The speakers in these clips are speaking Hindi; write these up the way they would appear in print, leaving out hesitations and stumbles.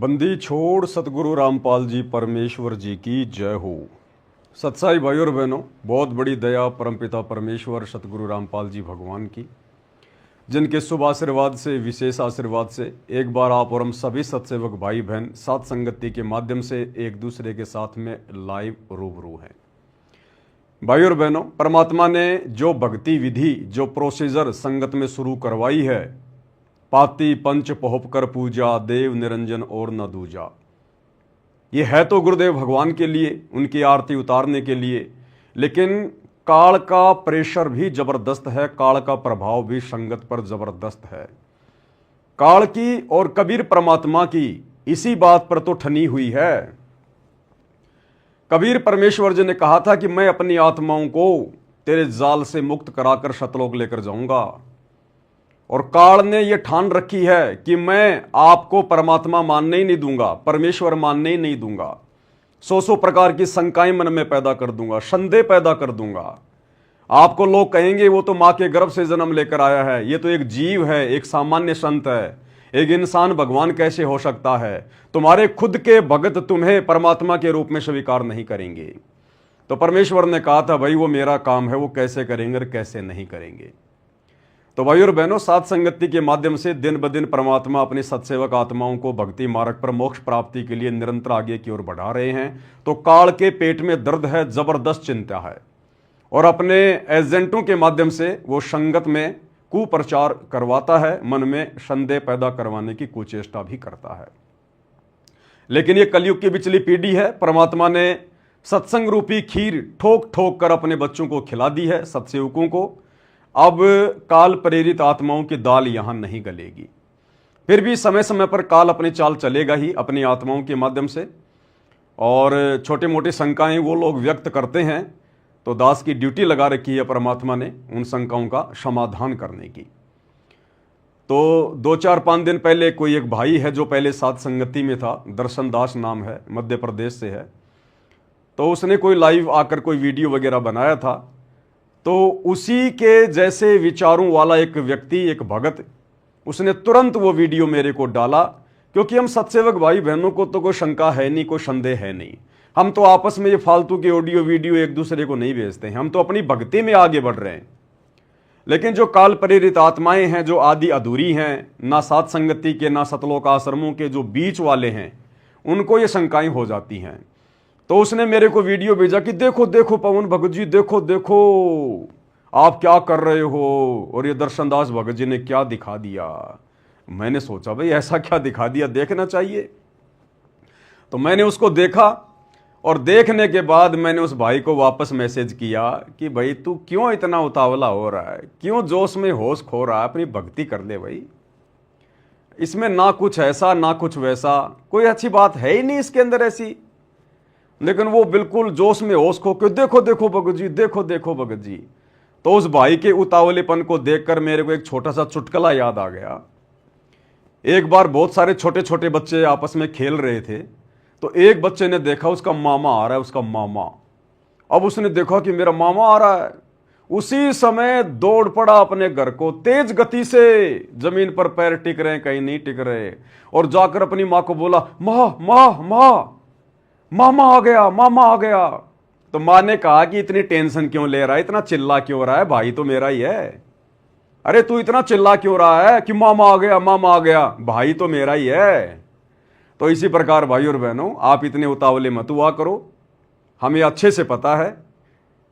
बंदी छोड़ सतगुरु रामपाल जी परमेश्वर जी की जय हो। सत्साई भाई और बहनों, बहुत बड़ी दया परमपिता परमेश्वर सतगुरु रामपाल जी भगवान की, जिनके शुभ आशीर्वाद से, विशेष आशीर्वाद से एक बार आप और हम सभी सत्सेवक भाई बहन साथ संगति के माध्यम से एक दूसरे के साथ में लाइव रूबरू हैं। भाई और बहनों, परमात्मा ने जो भक्ति विधि, जो प्रोसीजर संगत में शुरू करवाई है, पाती पंच पोहप कर पूजा, देव निरंजन और न दूजा, ये है तो गुरुदेव भगवान के लिए, उनकी आरती उतारने के लिए, लेकिन काल का प्रेशर भी जबरदस्त है, काल का प्रभाव भी संगत पर जबरदस्त है। काल की और कबीर परमात्मा की इसी बात पर तो ठनी हुई है। कबीर परमेश्वर जी ने कहा था कि मैं अपनी आत्माओं को तेरे जाल से मुक्त कराकर सतलोक लेकर जाऊंगा, और काल ने यह ठान रखी है कि मैं आपको परमात्मा मानने ही नहीं दूंगा, परमेश्वर मानने ही नहीं दूंगा। सौ प्रकार की शंकाएं मन में पैदा कर दूंगा, संदेह पैदा कर दूंगा। आपको लोग कहेंगे वो तो मां के गर्भ से जन्म लेकर आया है, ये तो एक जीव है, एक सामान्य संत है, एक इंसान भगवान कैसे हो सकता है? तुम्हारे खुद के भगत तुम्हें परमात्मा के रूप में स्वीकार नहीं करेंगे। तो परमेश्वर ने कहा था, भाई वो मेरा काम है, वो कैसे करेंगे और कैसे नहीं करेंगे। तो भाई और बहनों, सात संगति के माध्यम से दिन ब दिन परमात्मा अपनी सत्सेवक आत्माओं को भक्ति मार्ग पर मोक्ष प्राप्ति के लिए निरंतर आगे की ओर बढ़ा रहे हैं। तो काल के पेट में दर्द है, जबरदस्त चिंता है, और अपने एजेंटों के माध्यम से वो संगत में कुप्रचार करवाता है, मन में संदेह पैदा करवाने की कुचेष्टा भी करता है। लेकिन ये कलयुग की बिचली पीढ़ी है, परमात्मा ने सत्संग रूपी खीर ठोक ठोक कर अपने बच्चों को खिला दी है, सत्सेवकों को। अब काल प्रेरित आत्माओं की दाल यहां नहीं गलेगी। फिर भी समय समय पर काल अपनी चाल चलेगा ही अपनी आत्माओं के माध्यम से, और छोटे मोटे शंकाएं वो लोग व्यक्त करते हैं, तो दास की ड्यूटी लगा रखी है परमात्मा ने उन शंकाओं का समाधान करने की। तो 2-4-5 दिन पहले कोई एक भाई है जो पहले साथ संगति में था, दर्शन दास नाम है, मध्य प्रदेश से है। तो उसने कोई लाइव आकर कोई वीडियो वगैरह बनाया था। तो उसी के जैसे विचारों वाला एक व्यक्ति, एक भगत, उसने तुरंत वो वीडियो मेरे को डाला, क्योंकि हम सत्सेवक भाई बहनों को तो कोई शंका है नहीं, कोई संदेह है नहीं। हम तो आपस में ये फालतू के ऑडियो वीडियो एक दूसरे को नहीं भेजते हैं, हम तो अपनी भक्ति में आगे बढ़ रहे हैं। लेकिन जो काल प्रेरित आत्माएं हैं, जो आदि अधूरी हैं, ना सात संगति के ना सतलोक आश्रमों के जो बीच वाले हैं, उनको ये शंकाएं हो जाती हैं। तो उसने मेरे को वीडियो भेजा कि देखो देखो पवन भगत जी, देखो देखो आप क्या कर रहे हो, और ये दर्शनदास भगत जी ने क्या दिखा दिया। मैंने सोचा भाई ऐसा क्या दिखा दिया, देखना चाहिए। तो मैंने उसको देखा, और देखने के बाद मैंने उस भाई को वापस मैसेज किया कि भाई तू क्यों इतना उतावला हो रहा है, क्यों जोश में होश खो रहा है, अपनी भक्ति कर ले भाई। इसमें ना कुछ ऐसा ना कुछ वैसा, कोई अच्छी बात है ही नहीं इसके अंदर ऐसी। लेकिन वो बिल्कुल जोश में होश खो के देखो देखो भगत जी, देखो देखो भगत जी। तो उस भाई के उतावलेपन को देखकर मेरे को एक छोटा सा चुटकुला याद आ गया। एक बार बहुत सारे छोटे छोटे बच्चे आपस में खेल रहे थे, तो एक बच्चे ने देखा उसका मामा आ रहा है, उसका मामा। अब उसने देखा कि मेरा मामा आ रहा है, उसी समय दौड़ पड़ा अपने घर को, तेज गति से, जमीन पर पैर टिक रहे कहीं नहीं टिक रहे, और जाकर अपनी माँ को बोला, माँ माँ माँ, मामा आ गया, मामा आ गया। तो मां ने कहा कि इतनी टेंशन क्यों ले रहा है, इतना चिल्ला क्यों रहा है, भाई तो मेरा ही है। अरे तू इतना चिल्ला क्यों रहा है कि मामा आ गया, मामा आ गया, भाई तो मेरा ही है। तो इसी प्रकार भाई और बहनों, आप इतने उतावले मत हुआ करो। हमें अच्छे से पता है,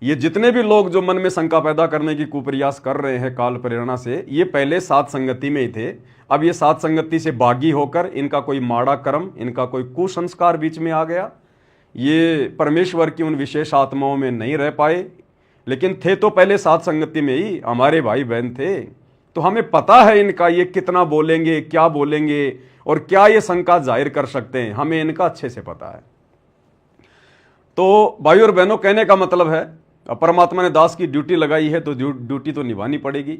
ये जितने भी लोग जो मन में शंका पैदा करने की कुप्रयास कर रहे हैं काल प्रेरणा से, ये पहले सात संगति में ही थे। अब ये सात संगति से बागी होकर इनका कोई माड़ा कर्म, इनका कोई कुसंस्कार बीच में आ गया, ये परमेश्वर की उन विशेष आत्माओं में नहीं रह पाए। लेकिन थे तो पहले सात संगति में ही, हमारे भाई बहन थे। तो हमें पता है इनका ये कितना बोलेंगे, क्या बोलेंगे, और क्या ये शंका जाहिर कर सकते हैं, हमें इनका अच्छे से पता है। तो भाई और बहनों, कहने का मतलब है, परमात्मा ने दास की ड्यूटी लगाई है तो ड्यूटी तो निभानी पड़ेगी।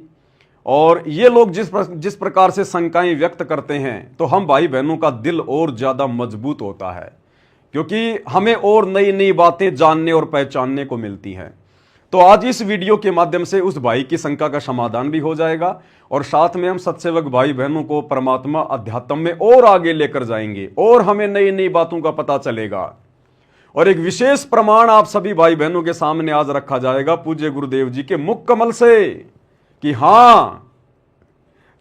और ये लोग जिस प्रकार से शंकाएं व्यक्त करते हैं, तो हम भाई बहनों का दिल और ज्यादा मजबूत होता है, क्योंकि हमें और नई नई बातें जानने और पहचानने को मिलती हैं। तो आज इस वीडियो के माध्यम से उस भाई की शंका का समाधान भी हो जाएगा, और साथ में हम सत्सेवक भाई बहनों को परमात्मा अध्यात्म में और आगे लेकर जाएंगे और हमें नई नई बातों का पता चलेगा। और एक विशेष प्रमाण आप सभी भाई बहनों के सामने आज रखा जाएगा पूज्य गुरुदेव जी के मुख कमल से कि हां,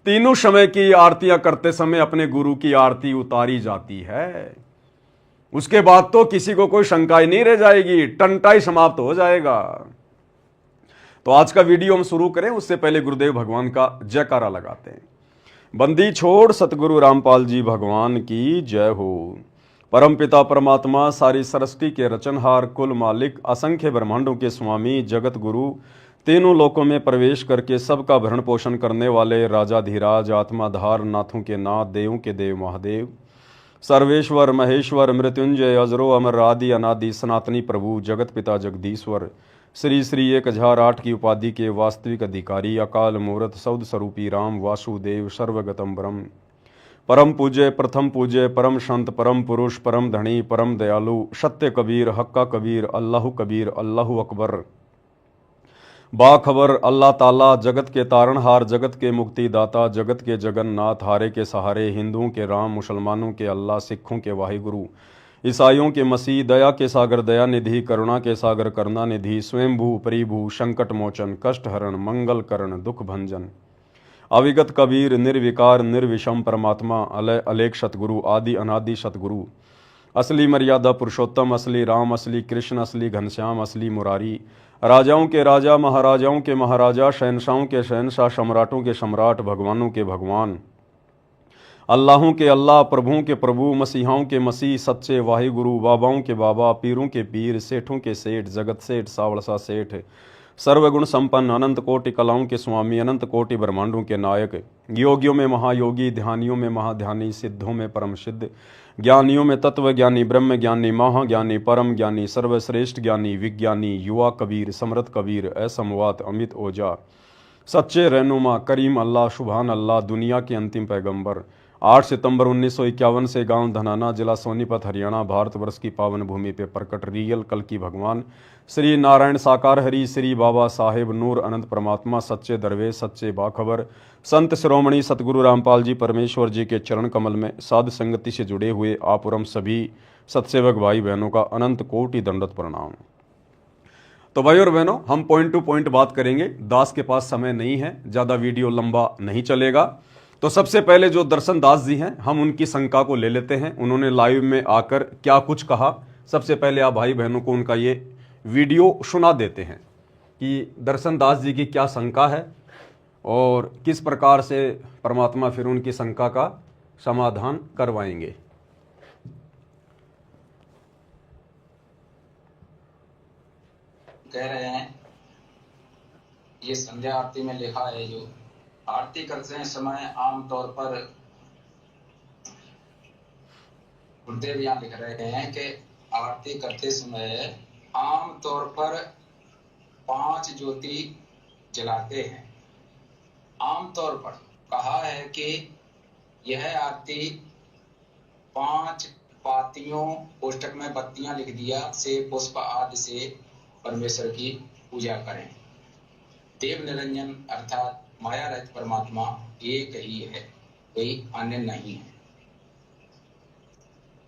तीनों समय की आरतियां करते समय अपने गुरु की आरती उतारी जाती है। उसके बाद तो किसी को कोई शंका ही नहीं रह जाएगी, टंटा ही समाप्त हो जाएगा। तो आज का वीडियो हम शुरू करें उससे पहले गुरुदेव भगवान का जयकारा लगाते हैं। बंदी छोड़ सतगुरु रामपाल जी भगवान की जय हो। परम पिता परमात्मा सारी सृष्टि के रचनहार, कुल मालिक, असंख्य ब्रह्मांडों के स्वामी, जगत गुरु, तीनों लोकों में प्रवेश करके सबका भरण पोषण करने वाले राजाधिराज, आत्माधार, नाथों के नाथ, देवों के देव महादेव, सर्वेश्वर महेश्वर, मृत्युंजय, अजरो अमर, आदि अनादि, सनातनी प्रभु, जगत पिता जगदीश्वर, श्री श्री 1008 की उपाधि के वास्तविक अधिकारी, अकाल मूर्त, सौद स्वरूपी राम वासुदेव, सर्वगतम ब्रह्म, परम पूज्य, प्रथम पूज्य, परम संत, परम पुरुष, परम धनी, परम दयालु, सत्य कबीर, हक्का कबीर, अल्लाहु अकबर, बाखबर अल्लाह ताला, जगत के तारणहार, जगत के मुक्तिदाता, जगत के जगन्नाथ, हारे के सहारे, हिंदुओं के राम, मुसलमानों के अल्लाह, सिखों के वाहिगुरु, ईसाइयों के मसीह, दया के सागर दया निधि, करुणा के सागर करुणा निधि, स्वयंभू परिभू, संकट मोचन, कष्ट हरण, मंगल करण, दुख भंजन, अविगत कबीर, निर्विकार निर्विषम परमात्मा, अलय अलेख सतगुरु, आदि अनादि सतगुरु, असली मर्यादा पुरुषोत्तम, असली राम, असली कृष्ण, असली घनश्याम, असली मुरारी, राजाओं के राजा, महाराजाओं के महाराजा, शहनशाहों के शहनशाह, सम्राटों के सम्राट, भगवानों के भगवान, अल्लाहों के अल्लाह, प्रभुओं के प्रभु, मसीहाओं के मसीह, सच्चे वाहिगुरु, बाबाओं के बाबा, पीरों के पीर, सेठों के सेठ, जगत सेठ, सावड़सा सेठ, सर्वगुण संपन्न, अनंत कोटि कलाओं के स्वामी, अनंत कोटि ब्रह्मांडों के नायक, योगियों में महायोगी, ध्यानियों में महाध्यानी, सिद्धों में परम सिद्ध, ज्ञानियों में तत्व ज्ञानी, ब्रह्म ज्ञानी, महाज्ञानी, परम ज्ञानी, सर्वश्रेष्ठ ज्ञानी, विज्ञानी, युवा कबीर, समृत कबीर, असमवात, अमित ओझा, सच्चे रहनुमा, करीम अल्लाह, सुभान अल्लाह, दुनिया के अंतिम पैगंबर, 8 सितंबर 1951 से गांव धनाना, जिला सोनीपत, हरियाणा, भारतवर्ष की पावन भूमि पे प्रकट रियल कल की भगवान श्री नारायण साकार हरि, श्री बाबा साहेब नूर अनंत परमात्मा, सच्चे दरवेश, सच्चे बाखबर, संत श्रोमणी सतगुरु रामपाल जी परमेश्वर जी के चरण कमल में साध संगति से जुड़े हुए आपुरम सभी सत्सेवक भाई बहनों का अनंत कोटि दंडवत प्रणाम। तो भाई और बहनों, हम पॉइंट टू पॉइंट बात करेंगे, दास के पास समय नहीं है, ज़्यादा वीडियो लंबा नहीं चलेगा। तो सबसे पहले जो दर्शन दास जी हैं, हम उनकी शंका को ले लेते हैं, उन्होंने लाइव में आकर क्या कुछ कहा। सबसे पहले आप भाई बहनों को उनका ये वीडियो सुना देते हैं कि दर्शन दास जी की क्या शंका है और किस प्रकार से परमात्मा फिर उनकी शंका का समाधान करवाएंगे। कह रहे हैं ये संध्या आरती में लिखा है, जो आरती करते समय आमतौर पर गुरुदेव यहाँ लिख रहे हैं कि आरती करते समय आमतौर पर 5 ज्योति जलाते हैं। आमतौर पर कहा है कि यह आरती 5 पातियों, कोष्टक में बत्तियां लिख दिया, से पुष्प आदि से परमेश्वर की पूजा करें। देव निरंजन अर्थात माया रहित परमात्मा एक ही है, कोई अन्य नहीं है।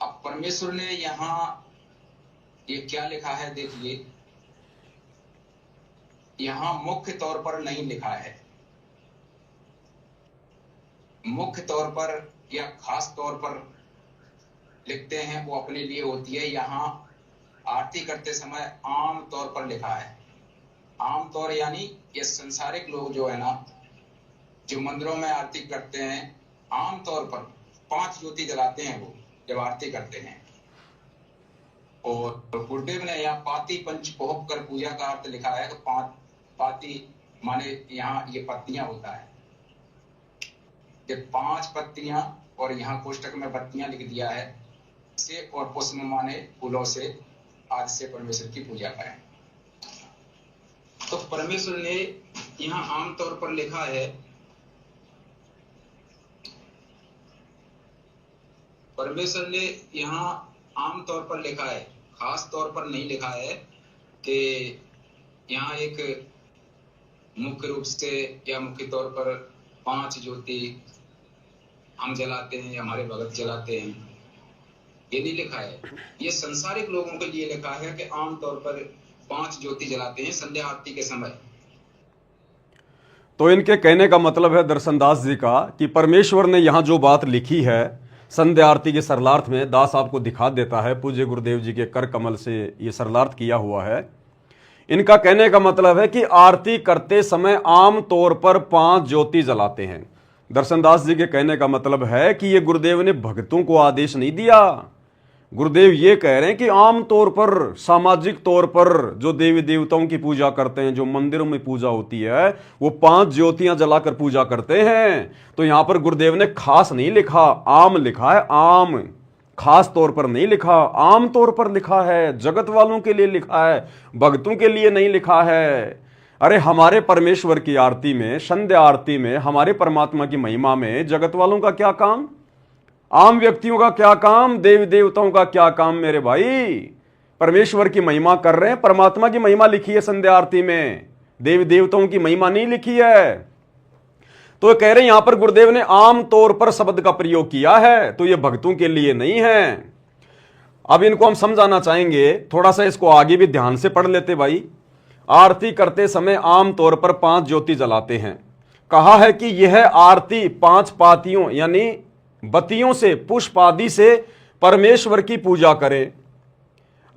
अब परमेश्वर ने यहाँ ये क्या लिखा है देखिए, यहाँ मुख्य तौर पर नहीं लिखा है। मुख्य तौर पर या खास तौर पर लिखते हैं वो अपने लिए होती है। यहाँ आरती करते समय आम तौर पर लिखा है। आम तौर यानी ये संसारिक लोग जो है ना, जो मंदिरों में आरती करते हैं, आम तौर पर 5 ज्योति जलाते हैं वो जब आरती करते हैं। और गुरुदेव ने यहाँ पाती पंच पोहक कर पूजा का अर्थ लिखा है। तो 5 पाती माने यहाँ ये पत्तियां होता है, ये 5 पत्तियां, और यहाँ कोष्टक में बत्तियां लिख दिया है से, और पुष्प माने फूलों से आज से परमेश्वर की पूजा करें। तो परमेश्वर ने यहाँ आमतौर पर लिखा है, परमेश्वर ने यहाँ आमतौर पर लिखा है, खास तौर पर नहीं लिखा है कि यहाँ एक मुख्य रूप से या मुख्य तौर पर 5 ज्योति हम जलाते हैं या हमारे भगत जलाते हैं, ये नहीं लिखा है। ये संसारिक लोगों के लिए लिखा है कि आमतौर पर 5 ज्योति जलाते हैं संध्या आरती के समय। तो इनके कहने का मतलब है दर्शनदास जी का कि परमेश्वर ने यहां जो बात लिखी है संध्या आरती के सरलार्थ में, दास आपको दिखा देता है, पूज्य गुरुदेव जी के कर कमल से ये सरलार्थ किया हुआ है। इनका कहने का मतलब है कि आरती करते समय आम तौर पर 5 ज्योति जलाते हैं। दर्शनदास जी के कहने का मतलब है कि ये गुरुदेव ने भक्तों को आदेश नहीं दिया। गुरुदेव ये कह रहे हैं कि आम तौर पर, सामाजिक तौर पर जो देवी देवताओं की पूजा करते हैं, जो मंदिरों में पूजा होती है, वो 5 ज्योतियां जलाकर पूजा करते हैं। तो यहां पर गुरुदेव ने खास नहीं लिखा, आम लिखा है, आम, खास तौर पर नहीं लिखा, आम तौर पर लिखा है, जगत वालों के लिए लिखा है, भक्तों के लिए नहीं लिखा है। अरे हमारे परमेश्वर की आरती में, संध्या आरती में, हमारे परमात्मा की महिमा में जगत वालों का क्या काम, आम व्यक्तियों का क्या काम, देवी देवताओं का क्या काम मेरे भाई? परमेश्वर की महिमा कर रहे हैं, परमात्मा की महिमा लिखी है संध्या आरती में, देवी देवताओं की महिमा नहीं लिखी है। तो कह रहे हैं यहां पर गुरुदेव ने आम तौर पर शब्द का प्रयोग किया है, तो यह भक्तों के लिए नहीं है। अब इनको हम समझाना चाहेंगे, थोड़ा सा इसको आगे भी ध्यान से पढ़ लेते भाई। आरती करते समय आम तौर पर 5 ज्योति जलाते हैं। कहा है कि यह आरती 5 पातियों यानी बत्तियों से, पुष्प आदि से परमेश्वर की पूजा करें।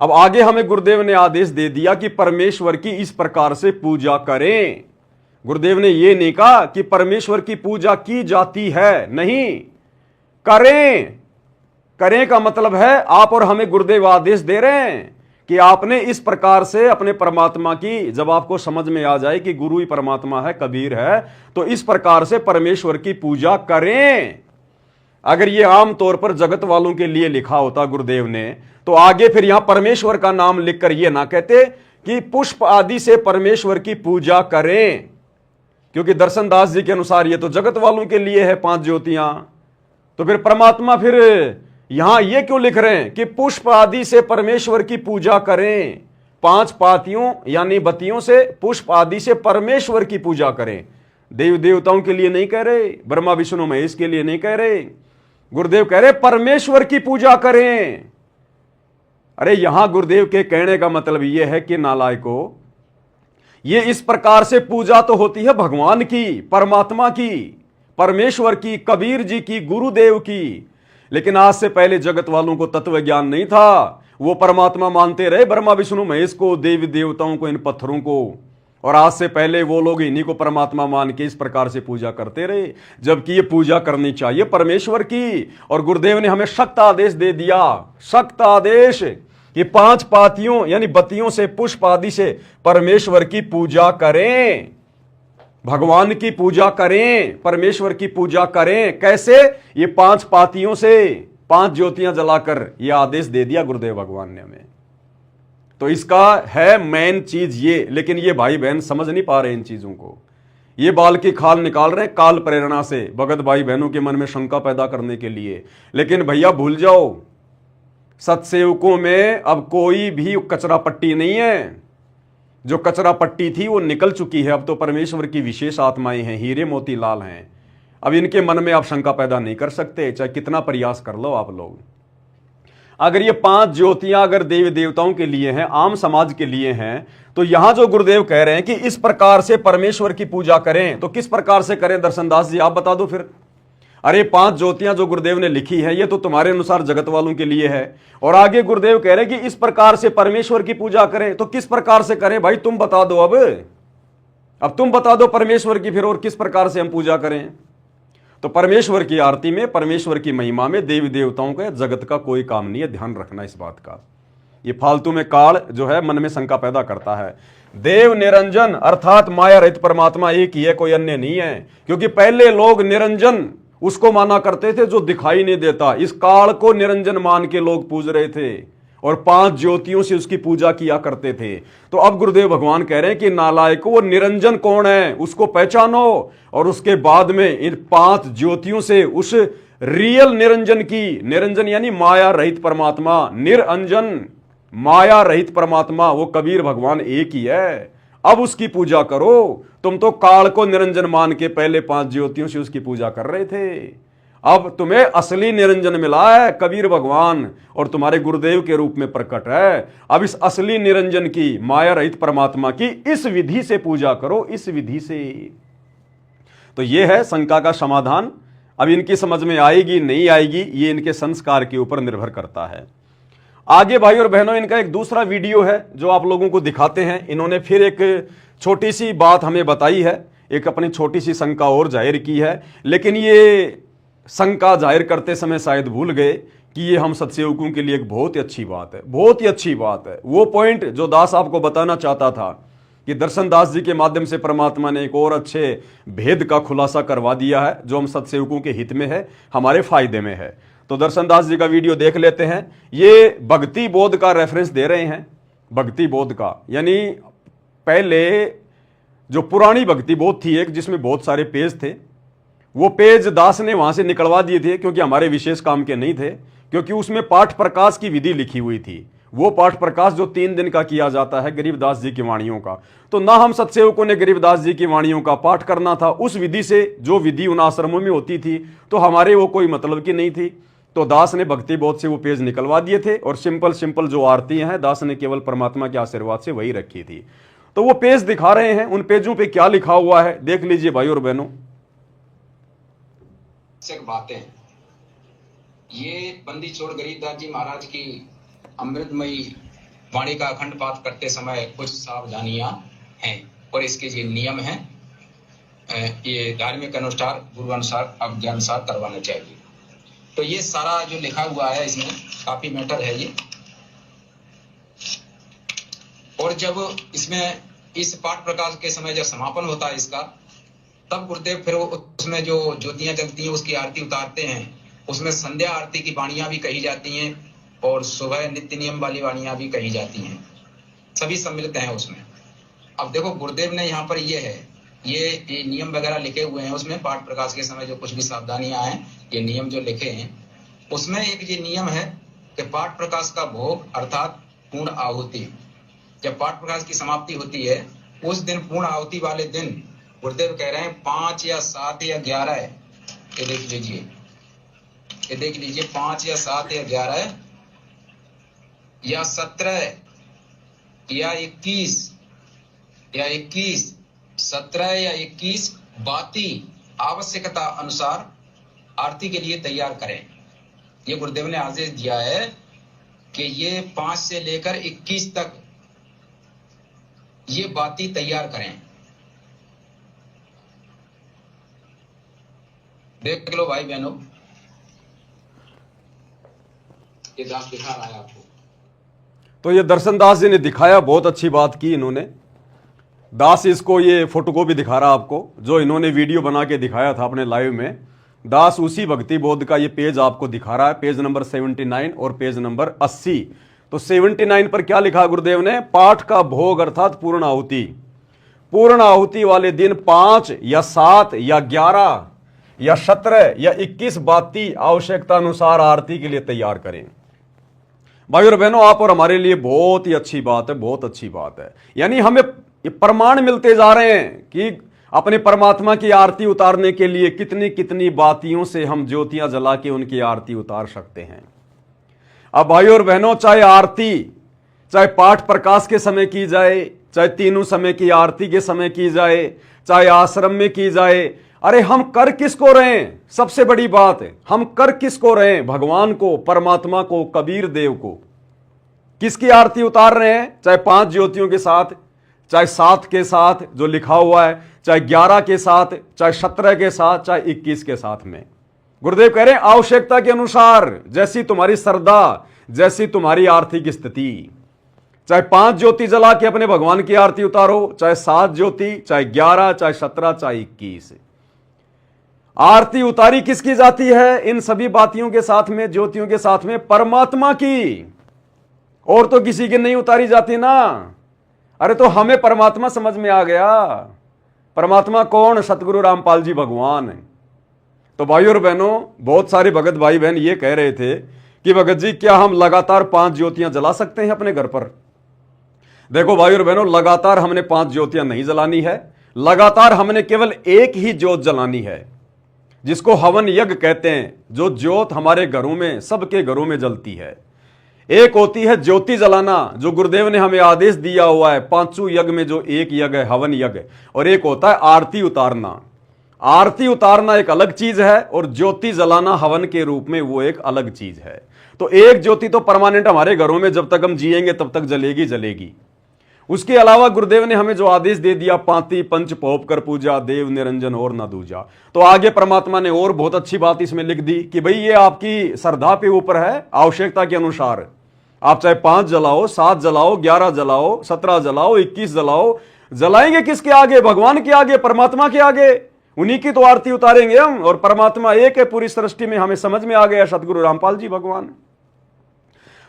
अब आगे हमें गुरुदेव ने आदेश दे दिया कि परमेश्वर की इस प्रकार से पूजा करें। गुरुदेव ने यह नहीं कहा कि परमेश्वर की पूजा की जाती है, नहीं, करें। करें का मतलब है आप और हमें गुरुदेव आदेश दे रहे हैं कि आपने इस प्रकार से अपने परमात्मा की, जब आपको समझ में आ जाए कि गुरु ही परमात्मा है, कबीर है, तो इस प्रकार से परमेश्वर की पूजा करें। अगर ये आम तौर पर जगत वालों के लिए लिखा होता गुरुदेव ने, तो आगे फिर यहां परमेश्वर का नाम लिखकर ये ना कहते कि पुष्प आदि से परमेश्वर की पूजा करें, क्योंकि दर्शनदास जी के अनुसार ये तो जगत वालों के लिए है 5 ज्योतियां। तो फिर परमात्मा फिर यहां ये क्यों लिख रहे हैं कि पुष्प आदि से परमेश्वर की पूजा करें? 5 पातियों यानी बत्तियों से, पुष्प आदि से परमेश्वर की पूजा करें। देव देवताओं के लिए नहीं कह रहे, ब्रह्मा विष्णु महेश के लिए नहीं कह रहे, गुरुदेव कह रहे परमेश्वर की पूजा करें। अरे यहां गुरुदेव के कहने का मतलब यह है कि नालायको, ये इस प्रकार से पूजा तो होती है भगवान की, परमात्मा की, परमेश्वर की, कबीर जी की, गुरुदेव की। लेकिन आज से पहले जगत वालों को तत्व ज्ञान नहीं था, वो परमात्मा मानते रहे ब्रह्मा विष्णु महेश को, देवी देवताओं को, इन पत्थरों को। और आज से पहले वो लोग इन्हीं को परमात्मा मान के इस प्रकार से पूजा करते रहे, जबकि ये पूजा करनी चाहिए परमेश्वर की। और गुरुदेव ने हमें सख्त आदेश दे दिया, सख्त आदेश, कि 5 पातियों यानी बत्तियों से, पुष्प आदि से परमेश्वर की पूजा करें, भगवान की पूजा करें, परमेश्वर की पूजा करें। कैसे? ये 5 पातियों से, 5 ज्योतियां जलाकर यह आदेश दे दिया गुरुदेव भगवान ने हमें। तो इसका है मेन चीज ये, लेकिन ये भाई बहन समझ नहीं पा रहे इन चीजों को। ये बाल की खाल निकाल रहे हैं काल प्रेरणा से, भगत भाई बहनों के मन में शंका पैदा करने के लिए। लेकिन भैया भूल जाओ, सत्सेवकों में अब कोई भी कचरा पट्टी नहीं है। जो कचरा पट्टी थी वो निकल चुकी है। अब तो परमेश्वर की विशेष आत्माएं हैं, हीरे मोती लाल हैं। अब इनके मन में आप शंका पैदा नहीं कर सकते, चाहे कितना प्रयास कर लो आप लोग। अगर ये 5 ज्योतियां अगर देवी देवताओं के लिए हैं, आम समाज के लिए हैं, तो यहां जो गुरुदेव कह रहे हैं कि इस प्रकार से परमेश्वर की पूजा करें, तो किस प्रकार से करें दर्शनदास जी, आप बता दो फिर। अरे 5 ज्योतियां जो गुरुदेव ने लिखी है, ये तो तुम्हारे अनुसार जगत वालों के लिए है, और आगे गुरुदेव कह रहे हैं कि इस प्रकार से परमेश्वर की पूजा करें। तो किस प्रकार से करें भाई, तुम बता दो। अब तुम बता दो परमेश्वर की फिर, और किस प्रकार से हम पूजा करें। तो परमेश्वर की आरती में, परमेश्वर की महिमा में देवी देवताओं का, जगत का कोई काम नहीं है, ध्यान रखना इस बात का। ये फालतू में काल जो है मन में शंका पैदा करता है। देव निरंजन अर्थात माया रहित परमात्मा एक ही है, कोई अन्य नहीं है। क्योंकि पहले लोग निरंजन उसको माना करते थे जो दिखाई नहीं देता। इस काल को निरंजन मान के लोग पूज रहे थे और 5 ज्योतियों से उसकी पूजा किया करते थे। तो अब गुरुदेव भगवान कह रहे हैं कि नालायक, वो निरंजन कौन है उसको पहचानो, और उसके बाद में इन 5 ज्योतियों से उस रियल निरंजन की, निरंजन यानी माया रहित परमात्मा, निरंजन माया रहित परमात्मा, वो कबीर भगवान एक ही है। अब उसकी पूजा करो। तुम तो काल को निरंजन मान के पहले 5 ज्योतियों से उसकी पूजा कर रहे थे। अब तुम्हें असली निरंजन मिला है, कबीर भगवान और तुम्हारे गुरुदेव के रूप में प्रकट है। अब इस असली निरंजन की, माया रहित परमात्मा की इस विधि से पूजा करो, इस विधि से। तो यह है शंका का समाधान। अब इनकी समझ में आएगी नहीं आएगी, ये इनके संस्कार के ऊपर निर्भर करता है। आगे भाई और बहनों, इनका एक दूसरा वीडियो है जो आप लोगों को दिखाते हैं। इन्होंने फिर एक छोटी सी बात हमें बताई है, एक अपनी छोटी सी शंका और जाहिर की है, लेकिन ये शंका जाहिर करते समय शायद भूल गए कि ये हम सत्सेवकों के लिए एक बहुत ही अच्छी बात है, बहुत ही अच्छी बात है। वो पॉइंट जो दास आपको बताना चाहता था कि दर्शन दास जी के माध्यम से परमात्मा ने एक और अच्छे भेद का खुलासा करवा दिया है, जो हम सत्सेवकों के हित में है, हमारे फायदे में है। तो दर्शन दास जी का वीडियो देख लेते हैं। ये भक्ति बोध का रेफरेंस दे रहे हैं, भक्ति बोध का, यानी पहले जो पुरानी भक्ति बोध थी एक, जिसमें बहुत सारे पेज थे, वो पेज दास ने वहां से निकलवा दिए थे क्योंकि हमारे विशेष काम के नहीं थे, क्योंकि उसमें पाठ प्रकाश की विधि लिखी हुई थी। वो पाठ प्रकाश जो 3 दिन का किया जाता है गरीबदास जी की वाणियों का, तो ना हम सत्सेवकों ने गरीबदास जी की वाणियों का पाठ करना था उस विधि से, जो विधि उन आश्रमों में होती थी, तो हमारे वो कोई मतलब की नहीं थी। तो दास ने भक्ति बोध से वो पेज निकलवा दिए थे और सिंपल जो आरतियां हैं दास ने केवल परमात्मा के आशीर्वाद से वही रखी थी। तो वो पेज दिखा रहे हैं, उन पेजों पे क्या लिखा हुआ है देख लीजिए भाई और बहनों। बातें, ये बंदी छोड़ गरीबदास जी महाराज की अमृतमयी वाणी का अखंड पाठ करते समय कुछ सावधानियां हैं और इसके ये नियम हैं। ये धार्मिक अनुसार, गुरु अनुसार, अज्ञा अनुसार करवाना चाहिए। तो ये सारा जो लिखा हुआ है इसमें काफी मैटर है ये। और जब इसमें इस पाठ प्रकाश के समय जब समापन होता है इसका, तब गुरुदेव फिर उसमें जो ज्योतियां जलती हैं उसकी आरती उतारते हैं। उसमें संध्या आरती की वाणियां भी कही जाती हैं और सुबह नित्य नियम वाली वाणियां भी कही जाती हैं, सभी सम्मिलित हैं उसमें। अब देखो गुरुदेव ने यहाँ पर ये नियम वगैरह लिखे हुए हैं। उसमें पाठ प्रकाश के समय जो कुछ भी सावधानियां हैं, ये नियम जो लिखे हैं, उसमें एक ये नियम है कि पाठ प्रकाश का भोग अर्थात पूर्ण आहुति, जब पाठ प्रकाश की समाप्ति होती है उस दिन, पूर्ण आहुति वाले दिन गुरुदेव कह रहे हैं 5 या 7 या 11, ये देख लीजिए, ये देख लीजिए, 5 या 7 या 11 या 17 या 21 या 21, 17 या 21 बाती आवश्यकता अनुसार आरती के लिए तैयार करें। ये गुरुदेव ने आदेश दिया है कि ये 5 से लेकर 21 तक ये बाती तैयार करें। देख लो भाई बहनों, ये दास दिखा रहा है आपको। तो ये दर्शन दास जी ने दिखाया, बहुत अच्छी बात की इन्होंने। दास इसको ये फोटोकॉपी दिखा रहा आपको, जो इन्होंने वीडियो बना के दिखाया था अपने लाइव में। दास उसी भक्ति बोध का ये पेज आपको दिखा रहा है, पेज नंबर 79 और पेज नंबर 80। तो 79 पर क्या लिखा गुरुदेव ने? पाठ का भोग अर्थात पूर्ण आहुति, पूर्ण आहुति वाले दिन 5 या 7 या 11 या 17 या 21 बाती आवश्यकता अनुसार आरती के लिए तैयार करें। भाई और बहनों, आप और हमारे लिए बहुत ही अच्छी बात है, बहुत अच्छी बात है। यानी हमें प्रमाण मिलते जा रहे हैं कि अपने परमात्मा की आरती उतारने के लिए कितनी कितनी बातियों से हम ज्योतियां जला के उनकी आरती उतार सकते हैं। अब भाई और बहनों, चाहे आरती, चाहे पाठ प्रकाश के समय की जाए, चाहे तीनों समय की आरती के समय की जाए, चाहे आश्रम में की जाए, अरे हम कर किसको रहे हैं? सबसे बड़ी बात है, हम कर किसको रहे हैं? भगवान को, परमात्मा को, कबीर देव को। किसकी आरती उतार रहे हैं? चाहे 5 ज्योतियों के साथ, चाहे 7 के साथ जो लिखा हुआ है, चाहे 11 के साथ, चाहे 17 के साथ, चाहे 21 के साथ में। गुरुदेव कह रहे हैं आवश्यकता के अनुसार, जैसी तुम्हारी श्रद्धा, जैसी तुम्हारी आर्थिक स्थिति। चाहे 5 ज्योति जला के अपने भगवान की आरती उतारो, चाहे 7 ज्योति, चाहे 11, चाहे 17, चाहे 21। आरती उतारी किसकी जाती है? इन सभी बातियों के साथ में, ज्योतियों के साथ में, परमात्मा की, और तो किसी की नहीं उतारी जाती ना। अरे तो हमें परमात्मा समझ में आ गया। परमात्मा कौन? सतगुरु रामपाल जी भगवान। तो भाई और बहनों, बहुत सारे भगत भाई बहन ये कह रहे थे कि भगत जी क्या हम लगातार 5 ज्योतियां जला सकते हैं अपने घर पर? देखो भाई और बहनों, लगातार हमने 5 ज्योतियां नहीं जलानी है, लगातार हमने केवल एक ही ज्योत जलानी है, जिसको हवन यज्ञ कहते हैं। जो ज्योत हमारे घरों में, सबके घरों में जलती है। एक होती है ज्योति जलाना, जो गुरुदेव ने हमें आदेश दिया हुआ है 5 यज्ञ में, जो एक यज्ञ है हवन यज्ञ, और एक होता है आरती उतारना। आरती उतारना एक अलग चीज है, और ज्योति जलाना हवन के रूप में वो एक अलग चीज है। तो एक ज्योति तो परमानेंट हमारे घरों में जब तक हम जिएंगे तब तक जलेगी जलेगी। उसके अलावा गुरुदेव ने हमें जो आदेश दे दिया, 5 पंच पोप कर पूजा, देव निरंजन और न दूजा। तो आगे परमात्मा ने और बहुत अच्छी बात इसमें लिख दी कि भाई ये आपकी श्रद्धा पे ऊपर है, आवश्यकता के अनुसार आप चाहे 5 जलाओ, 7 जलाओ, 11 जलाओ, 17 जलाओ, 21 जलाओ। जलाएंगे किसके आगे? भगवान के आगे, परमात्मा के आगे। उन्हीं की तो आरती उतारेंगे हम, और परमात्मा एक है पूरी सृष्टि में। हमें समझ में आ गया सतगुरु रामपाल जी भगवान।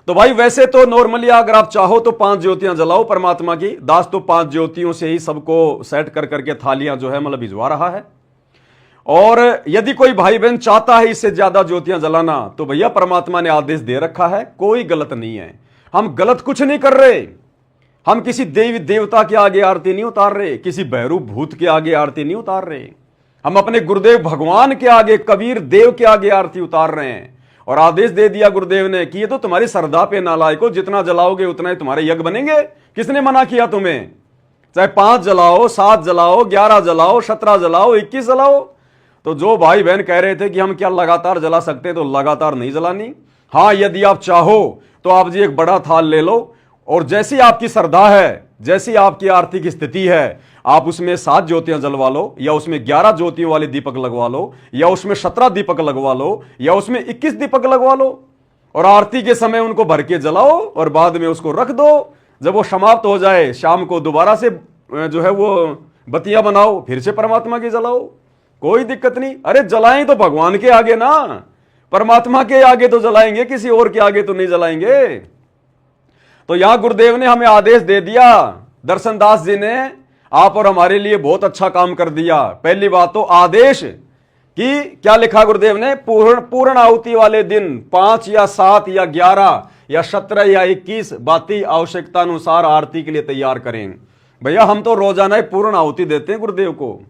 तो भाई वैसे तो नॉर्मली अगर आप चाहो तो 5 ज्योतियां जलाओ परमात्मा की। दास तो 5 ज्योतियों से ही सबको सेट कर करके थालियां जो है मतलब भिजवा रहा है। और यदि कोई भाई बहन चाहता है इससे ज्यादा ज्योतियां जलाना, तो भैया परमात्मा ने आदेश दे रखा है, कोई गलत नहीं है। हम गलत कुछ नहीं कर रहे। हम किसी देवी देवता के आगे आरती नहीं उतार रहे, किसी भैरू भूत के आगे आरती नहीं उतार रहे। हम अपने गुरुदेव भगवान के आगे, कबीर देव के आगे आरती उतार रहे हैं। और आदेश दे दिया गुरुदेव ने कि ये तो तुम्हारी श्रद्धा पे नालायको, जितना जलाओगे उतना ही तुम्हारे यज्ञ बनेंगे। किसने मना किया तुम्हें? चाहे 5 जलाओ, 7 जलाओ, 11 जलाओ, 17 जलाओ, 21 जलाओ। तो जो भाई बहन कह रहे थे कि हम क्या लगातार जला सकते, तो लगातार नहीं जलानी। हां, यदि आप चाहो तो आप जी एक बड़ा थाल ले लो, और जैसी आपकी श्रद्धा है, जैसी आपकी आर्थिक स्थिति है, आप उसमें 7 ज्योतियां जलवा लो, या उसमें 11 ज्योतियों वाले दीपक लगवा लो, या उसमें 17 दीपक लगवा लो, या उसमें 21 दीपक लगवा लो, और आरती के समय उनको भर के जलाओ, और बाद में उसको रख दो। जब वो समाप्त हो जाए, शाम को दोबारा से जो है वो बत्तियां बनाओ, फिर से परमात्मा की जलाओ, कोई दिक्कत नहीं। अरे जलाएं तो भगवान के आगे ना, परमात्मा के आगे तो जलाएंगे, किसी और के आगे तो नहीं जलाएंगे। तो यहां गुरुदेव ने हमें आदेश दे दिया, दर्शन दास जी ने आप और हमारे लिए बहुत अच्छा काम कर दिया। पहली बात तो आदेश कि क्या लिखा गुरुदेव ने, पूर्ण आहुति वाले दिन 5 या 7 या 11 या 17 या 21 बाती आवश्यकता अनुसार आरती के लिए तैयार करें। भैया हम तो रोजाना ही पूर्ण आहुति देते हैं गुरुदेव को।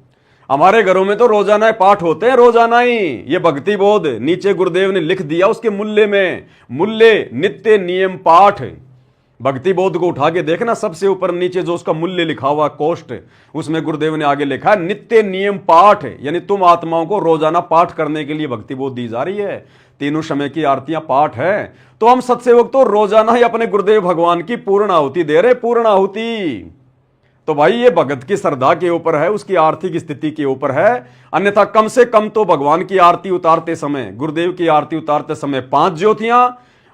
हमारे घरों में तो रोजाना पाठ होते हैं, रोजाना ही। ये भक्ति बोध नीचे गुरुदेव ने लिख दिया उसके मूल्य में, मूल्य नित्य नियम पाठ। भक्ति बोध को उठा के देखना, सबसे ऊपर नीचे जो उसका मूल्य लिखा हुआ कोष्ट, उसमें गुरुदेव ने आगे लिखा है नित्य नियम पाठ, यानी तुम आत्माओं को रोजाना पाठ करने के लिए भक्ति बोध दी जा रही है। तीनों समय की आरतियां पाठ है। तो हम सत्सेवक तो रोजाना ही अपने गुरुदेव भगवान की पूर्ण आहुति दे रहे, पूर्ण आहुति। तो भाई ये भगत की श्रद्धा के ऊपर है, उसकी आर्थिक स्थिति के ऊपर है। अन्यथा कम से कम तो भगवान की आरती उतारते समय, गुरुदेव की आरती उतारते समय 5 ज्योतियां,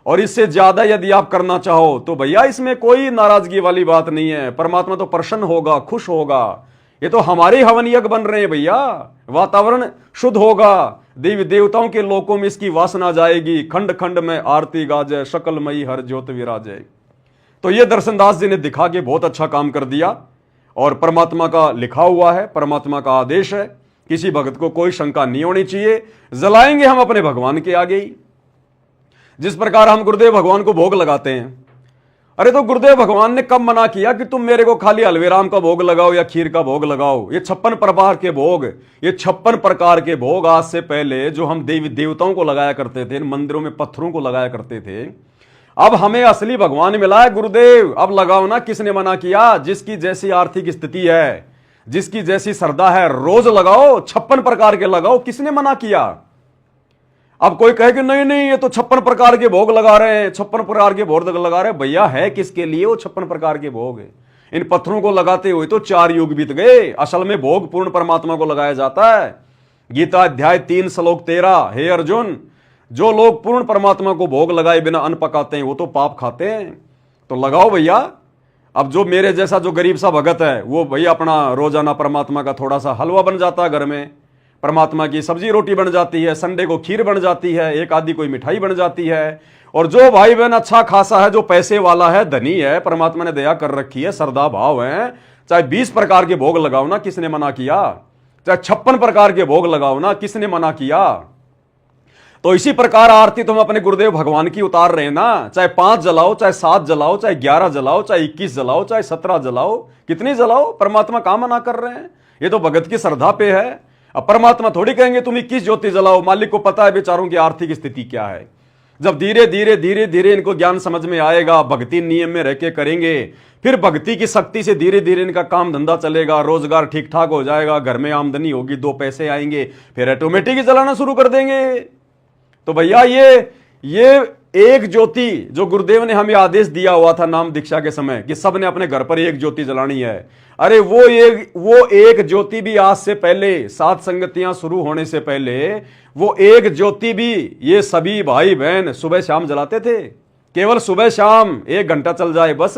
और इससे ज्यादा यदि आप करना चाहो तो भैया इसमें कोई नाराजगी वाली बात नहीं है। परमात्मा तो प्रसन्न होगा, खुश होगा। ये तो हमारे हवन यज्ञ बन रहे हैं भैया। वातावरण शुद्ध होगा, देवी देवताओं के लोकों में इसकी वासना जाएगी। खंड खंड में आरती गाजे, शकलमयी हर ज्योत विराजे। तो ये दर्शनदास जी ने दिखा के बहुत अच्छा काम कर दिया, और परमात्मा का लिखा हुआ है, परमात्मा का आदेश है। किसी भगत को कोई शंका नहीं होनी चाहिए। जलाएंगे हम अपने भगवान के आगे ही, जिस प्रकार हम गुरुदेव भगवान को भोग लगाते हैं। अरे तो गुरुदेव भगवान ने कब मना किया कि तुम मेरे को खाली हलवेराम का भोग लगाओ या खीर का भोग लगाओ? ये 56 प्रकार के भोग, ये 56 प्रकार के भोग आज से पहले जो हम देवी देवताओं को लगाया करते थे, मंदिरों में पत्थरों को लगाया करते थे, अब हमें असली भगवान मिला है गुरुदेव। अब लगाओ ना, किसने मना किया? जिसकी जैसी आर्थिक स्थिति है, जिसकी जैसी श्रद्धा है, रोज लगाओ, 56 प्रकार के लगाओ। किसने मना किया? अब कोई कहे कि नहीं नहीं ये तो 56 प्रकार के भोग लगा रहे हैं, 56 प्रकार के भोग लगा रहे हैं। भैया है किसके लिए वो 56 प्रकार के भोग? इन पत्थरों को लगाते हुए तो 4 युग बीत गए। असल में भोग पूर्ण परमात्मा को लगाया जाता है। गीता अध्याय 3 श्लोक 13, हे अर्जुन, जो लोग पूर्ण परमात्मा को भोग लगाए बिना अन्न पकाते हैं वो तो पाप खाते हैं। तो लगाओ भैया। अब जो मेरे जैसा जो गरीब सा भगत है, वो भैया अपना रोजाना परमात्मा का थोड़ा सा हलवा बन जाता है घर में, परमात्मा की सब्जी रोटी बन जाती है, संडे को खीर बन जाती है, एक आदि कोई मिठाई बन जाती है। और जो भाई बहन अच्छा खासा है, जो पैसे वाला है, धनी है, परमात्मा ने दया कर रखी है, श्रद्धा भाव है, चाहे 20 प्रकार के भोग लगाओ ना, किसने मना किया? चाहे 56 प्रकार के भोग लगाओ ना, किसने मना किया? तो इसी प्रकार आरती तुम अपने गुरुदेव भगवान की उतार रहे हैं ना, चाहे 5 जलाओ, चाहे 7 जलाओ, चाहे 11 जलाओ, चाहे 21 जलाओ, चाहे 17 जलाओ, कितनी जलाओ, परमात्मा काम मना कर रहे हैं। ये तो भगत की श्रद्धा पे है। अब परमात्मा थोड़ी कहेंगे तुम 21 ज्योति जलाओ, मालिक को पता है बेचारों की आर्थिक स्थिति क्या है। जब धीरे धीरे धीरे धीरे इनको ज्ञान समझ में आएगा, भक्ति नियम में रह के करेंगे, फिर भक्ति की शक्ति से धीरे धीरे इनका काम धंधा चलेगा, रोजगार ठीक ठाक हो जाएगा, घर में आमदनी होगी, 2 पैसे आएंगे, फिर ऑटोमेटिक ही जलाना शुरू कर देंगे। तो भैया ये एक ज्योति जो गुरुदेव ने हमें आदेश दिया हुआ था नाम दीक्षा के समय कि सबने अपने घर पर एक ज्योति जलानी है, अरे वो एक ज्योति भी आज से पहले, 7 संगतियां शुरू होने से पहले वो एक ज्योति भी ये सभी भाई बहन सुबह शाम जलाते थे। केवल सुबह शाम 1 घंटा चल जाए बस।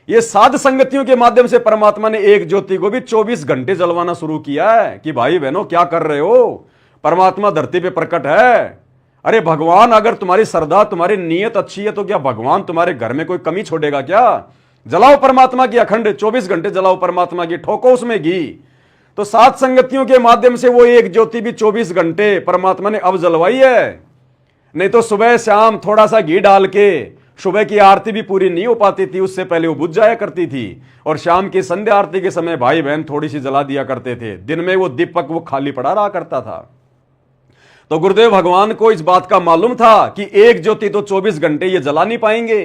ये 7 संगतियों के माध्यम से परमात्मा ने एक ज्योति को भी 24 घंटे जलवाना शुरू किया है कि भाई बहनों क्या कर रहे हो, परमात्मा धरती पे प्रकट है। अरे भगवान, अगर तुम्हारी श्रद्धा, तुम्हारी नीयत अच्छी है तो क्या भगवान तुम्हारे घर में कोई कमी छोड़ेगा क्या? जलाओ परमात्मा की अखंड 24 घंटे जलाओ परमात्मा की, ठोको उसमें घी। तो 7 संगतियों के माध्यम से वो एक ज्योति भी 24 घंटे परमात्मा ने अब जलवाई है। नहीं तो सुबह शाम थोड़ा सा घी डाल के सुबह की आरती भी पूरी नहीं हो पाती थी, उससे पहले वो बुझ जाया करती थी। और शाम की संध्या आरती के समय भाई बहन थोड़ी सी जला दिया करते थे। दिन में वो दीपक वो खाली पड़ा रहा करता था। तो गुरुदेव भगवान को इस बात का मालूम था कि एक ज्योति तो 24 घंटे ये जला नहीं पाएंगे,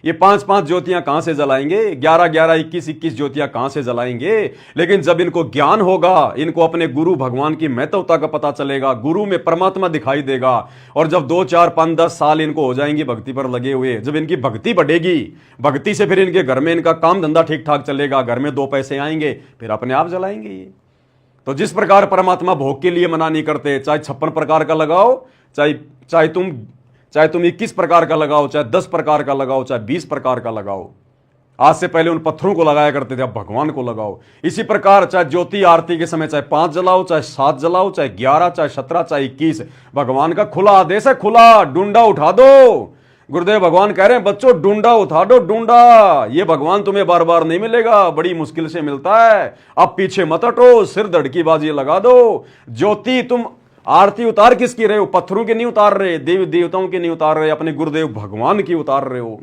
ये 5-5 ज्योतियां कहां से जलाएंगे, 11-11, 21-21 ज्योतियां कहां से जलाएंगे। लेकिन जब इनको ज्ञान होगा, इनको अपने गुरु भगवान की महत्वता का पता चलेगा, गुरु में परमात्मा दिखाई देगा, और जब 2, 4, 5, 10 साल इनको हो जाएंगे भक्ति पर लगे हुए, जब इनकी भक्ति बढ़ेगी, भक्ति से फिर इनके घर में इनका काम धंधा ठीक ठाक चलेगा, घर में 2 पैसे आएंगे, फिर अपने आप जलाएंगे ये। तो जिस प्रकार परमात्मा भोग के लिए मना नहीं करते, चाहे 56 प्रकार का लगाओ, चाहे तुम 21 प्रकार का लगाओ, चाहे 10 प्रकार का लगाओ, चाहे 20 प्रकार का लगाओ। आज से पहले उन पत्थरों को लगाया करते थे, अब भगवान को लगाओ। इसी प्रकार चाहे ज्योति आरती के समय चाहे 5 जलाओ, चाहे 7 जलाओ, चाहे 11, चाहे 17, चाहे 21, भगवान का खुला आदेश है, खुला। डूंडा उठा दो। गुरुदेव भगवान कह रहे हैं बच्चों डूंडा उठा दो, डूंडा। ये भगवान तुम्हें बार बार नहीं मिलेगा, बड़ी मुश्किल से मिलता है। अब पीछे मत हटो, सिर धड़की बाजी लगा दो। ज्योति तुम आरती उतार किसकी रहे हो? पत्थरों की नहीं उतार रहे, देवी देवताओं की नहीं उतार रहे, अपने गुरुदेव भगवान की उतार रहे हो।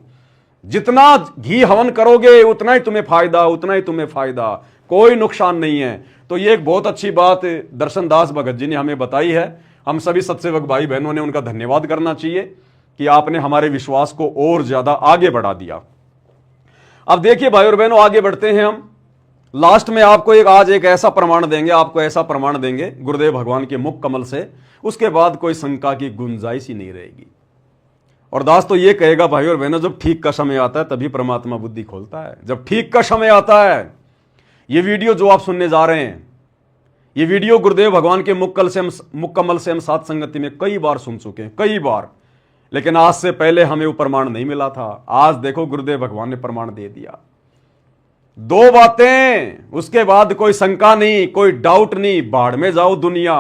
जितना घी हवन करोगे उतना ही तुम्हें फायदा, उतना ही तुम्हें फायदा, कोई नुकसान नहीं है। तो ये एक बहुत अच्छी बात दर्शन दास भगत जी ने हमें बताई है। हम सभी सत्सेवक भाई बहनों ने उनका धन्यवाद करना चाहिए कि आपने हमारे विश्वास को और ज्यादा आगे बढ़ा दिया। अब देखिए भाई और बहनों, आगे बढ़ते हैं हम। लास्ट में आपको आज एक ऐसा प्रमाण देंगे, आपको ऐसा प्रमाण देंगे गुरुदेव भगवान के मुख कमल से, उसके बाद कोई शंका की गुंजाइश ही नहीं रहेगी। और दास तो ये कहेगा भाई और बहनों, जब ठीक का समय आता है तभी परमात्मा बुद्धि खोलता है। जब ठीक का समय आता है, ये वीडियो जो आप सुनने जा रहे हैं, ये वीडियो गुरुदेव भगवान के मुख कमल से हम 7 संगति में कई बार सुन चुके हैं, कई बार। लेकिन आज से पहले हमें वो प्रमाण नहीं मिला था। आज देखो गुरुदेव भगवान ने प्रमाण दे दिया। 2 बातें, उसके बाद कोई शंका नहीं, कोई डाउट नहीं, बाढ़ में जाओ दुनिया।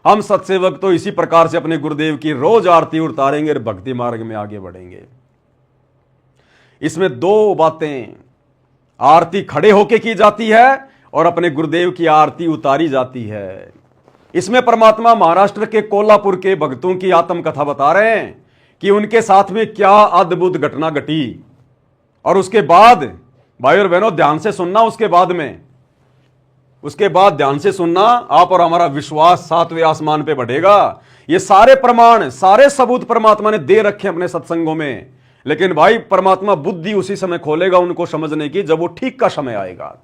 हम सत्सेवक तो इसी प्रकार से अपने गुरुदेव की रोज आरती उतारेंगे और भक्ति मार्ग में आगे बढ़ेंगे। इसमें 2 बातें, आरती खड़े होके की जाती है और अपने गुरुदेव की आरती उतारी जाती है। इसमें परमात्मा महाराष्ट्र के कोल्हापुर के भक्तों की आत्मकथा बता रहे हैं कि उनके साथ में क्या अद्भुत घटना घटी। और उसके बाद भाई और बहनों ध्यान से सुनना, उसके बाद ध्यान से सुनना, आप और हमारा विश्वास 7वें आसमान पे बढ़ेगा। ये सारे प्रमाण, सारे सबूत परमात्मा ने दे रखे अपने सत्संगों में। लेकिन भाई परमात्मा बुद्धि उसी समय खोलेगा उनको समझने की जब वो ठीक का समय आएगा।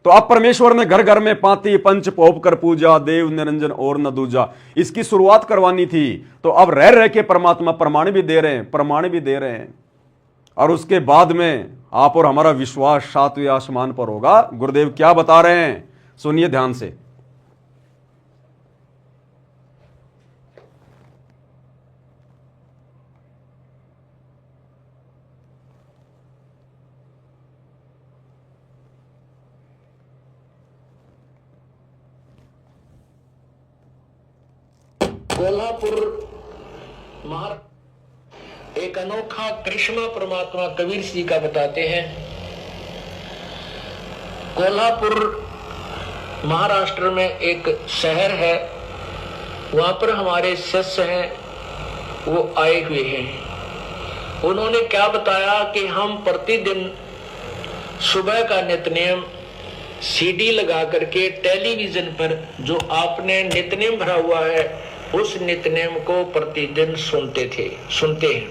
तो अब परमेश्वर ने घर घर में पाती पंच पोप कर पूजा, देव निरंजन और न दूजा, इसकी शुरुआत करवानी थी। तो अब रह रह के परमात्मा प्रमाण भी दे रहे हैं, और उसके बाद में आप और हमारा विश्वास 7वें आसमान पर होगा। गुरुदेव क्या बता रहे हैं, सुनिए ध्यान से। कोल्हापुर एक अनोखा करिश्मा परमात्मा कबीर सिंह का बताते हैं। कोल्हापुर महाराष्ट्र में एक शहर है, वहां पर हमारे शिष्य हैं वो आए हुए हैं। उन्होंने क्या बताया कि हम प्रतिदिन सुबह का नित्यनेम सीडी लगा करके टेलीविजन पर जो आपने नित्यनेम भरा हुआ है उस नित्यनेम को प्रतिदिन सुनते हैं।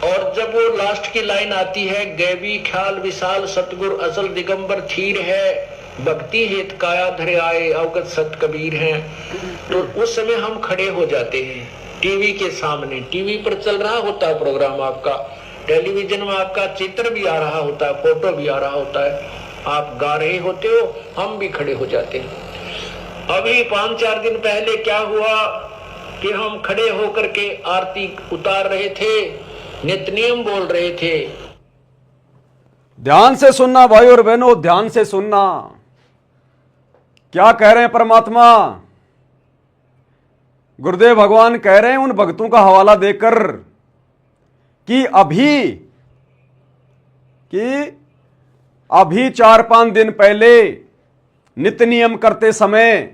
और जब वो लास्ट की लाइन आती है, गैबी ख्याल विशाल सतगुरु असल दिगंबर थीर है, भक्ति हेत काया धरे आए अवगत सत कबीर हैं, तो उस समय हम खड़े हो जाते हैं टीवी के सामने। टीवी पर चल रहा होता है प्रोग्राम आपका, टेलीविजन में आपका चित्र भी आ रहा होता है, फोटो भी आ रहा होता है, आप गा रहे होते हो, हम भी खड़े हो जाते हैं। अभी 5-4 दिन पहले क्या हुआ कि हम खड़े होकर के आरती उतार रहे थे, नित्यनियम बोल रहे थे। ध्यान से सुनना भाई और बहनों, ध्यान से सुनना। क्या कह रहे हैं परमात्मा? गुरुदेव भगवान कह रहे हैं उन भक्तों का हवाला देकर कि अभी 4-5 दिन पहले नित्य नियम करते समय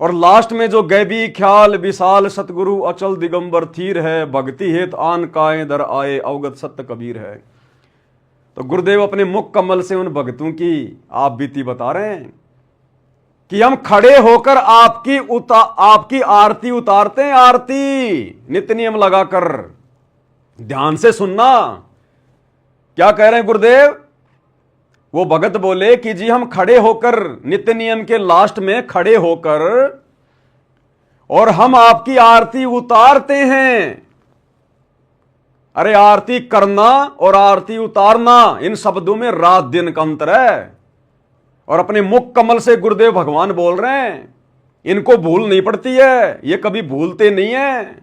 और लास्ट में जो गैबी ख्याल विशाल सतगुरु अचल दिगंबर थीर है, भक्ति हेत आन काए दर आए अवगत सत्य कबीर है। तो गुरुदेव अपने मुख कमल से उन भक्तों की आप बीती बता रहे हैं कि हम खड़े होकर आपकी आरती उतारते हैं, आरती नित्य नियम लगाकर। ध्यान से सुनना, क्या कह रहे हैं गुरुदेव? वो भगत बोले कि जी हम खड़े होकर नित्य नियम के लास्ट में खड़े होकर और हम आपकी आरती उतारते हैं। अरे आरती करना और आरती उतारना, इन शब्दों में रात दिन का अंतर है। और अपने मुख कमल से गुरुदेव भगवान बोल रहे हैं, इनको भूल नहीं पड़ती है, ये कभी भूलते नहीं है।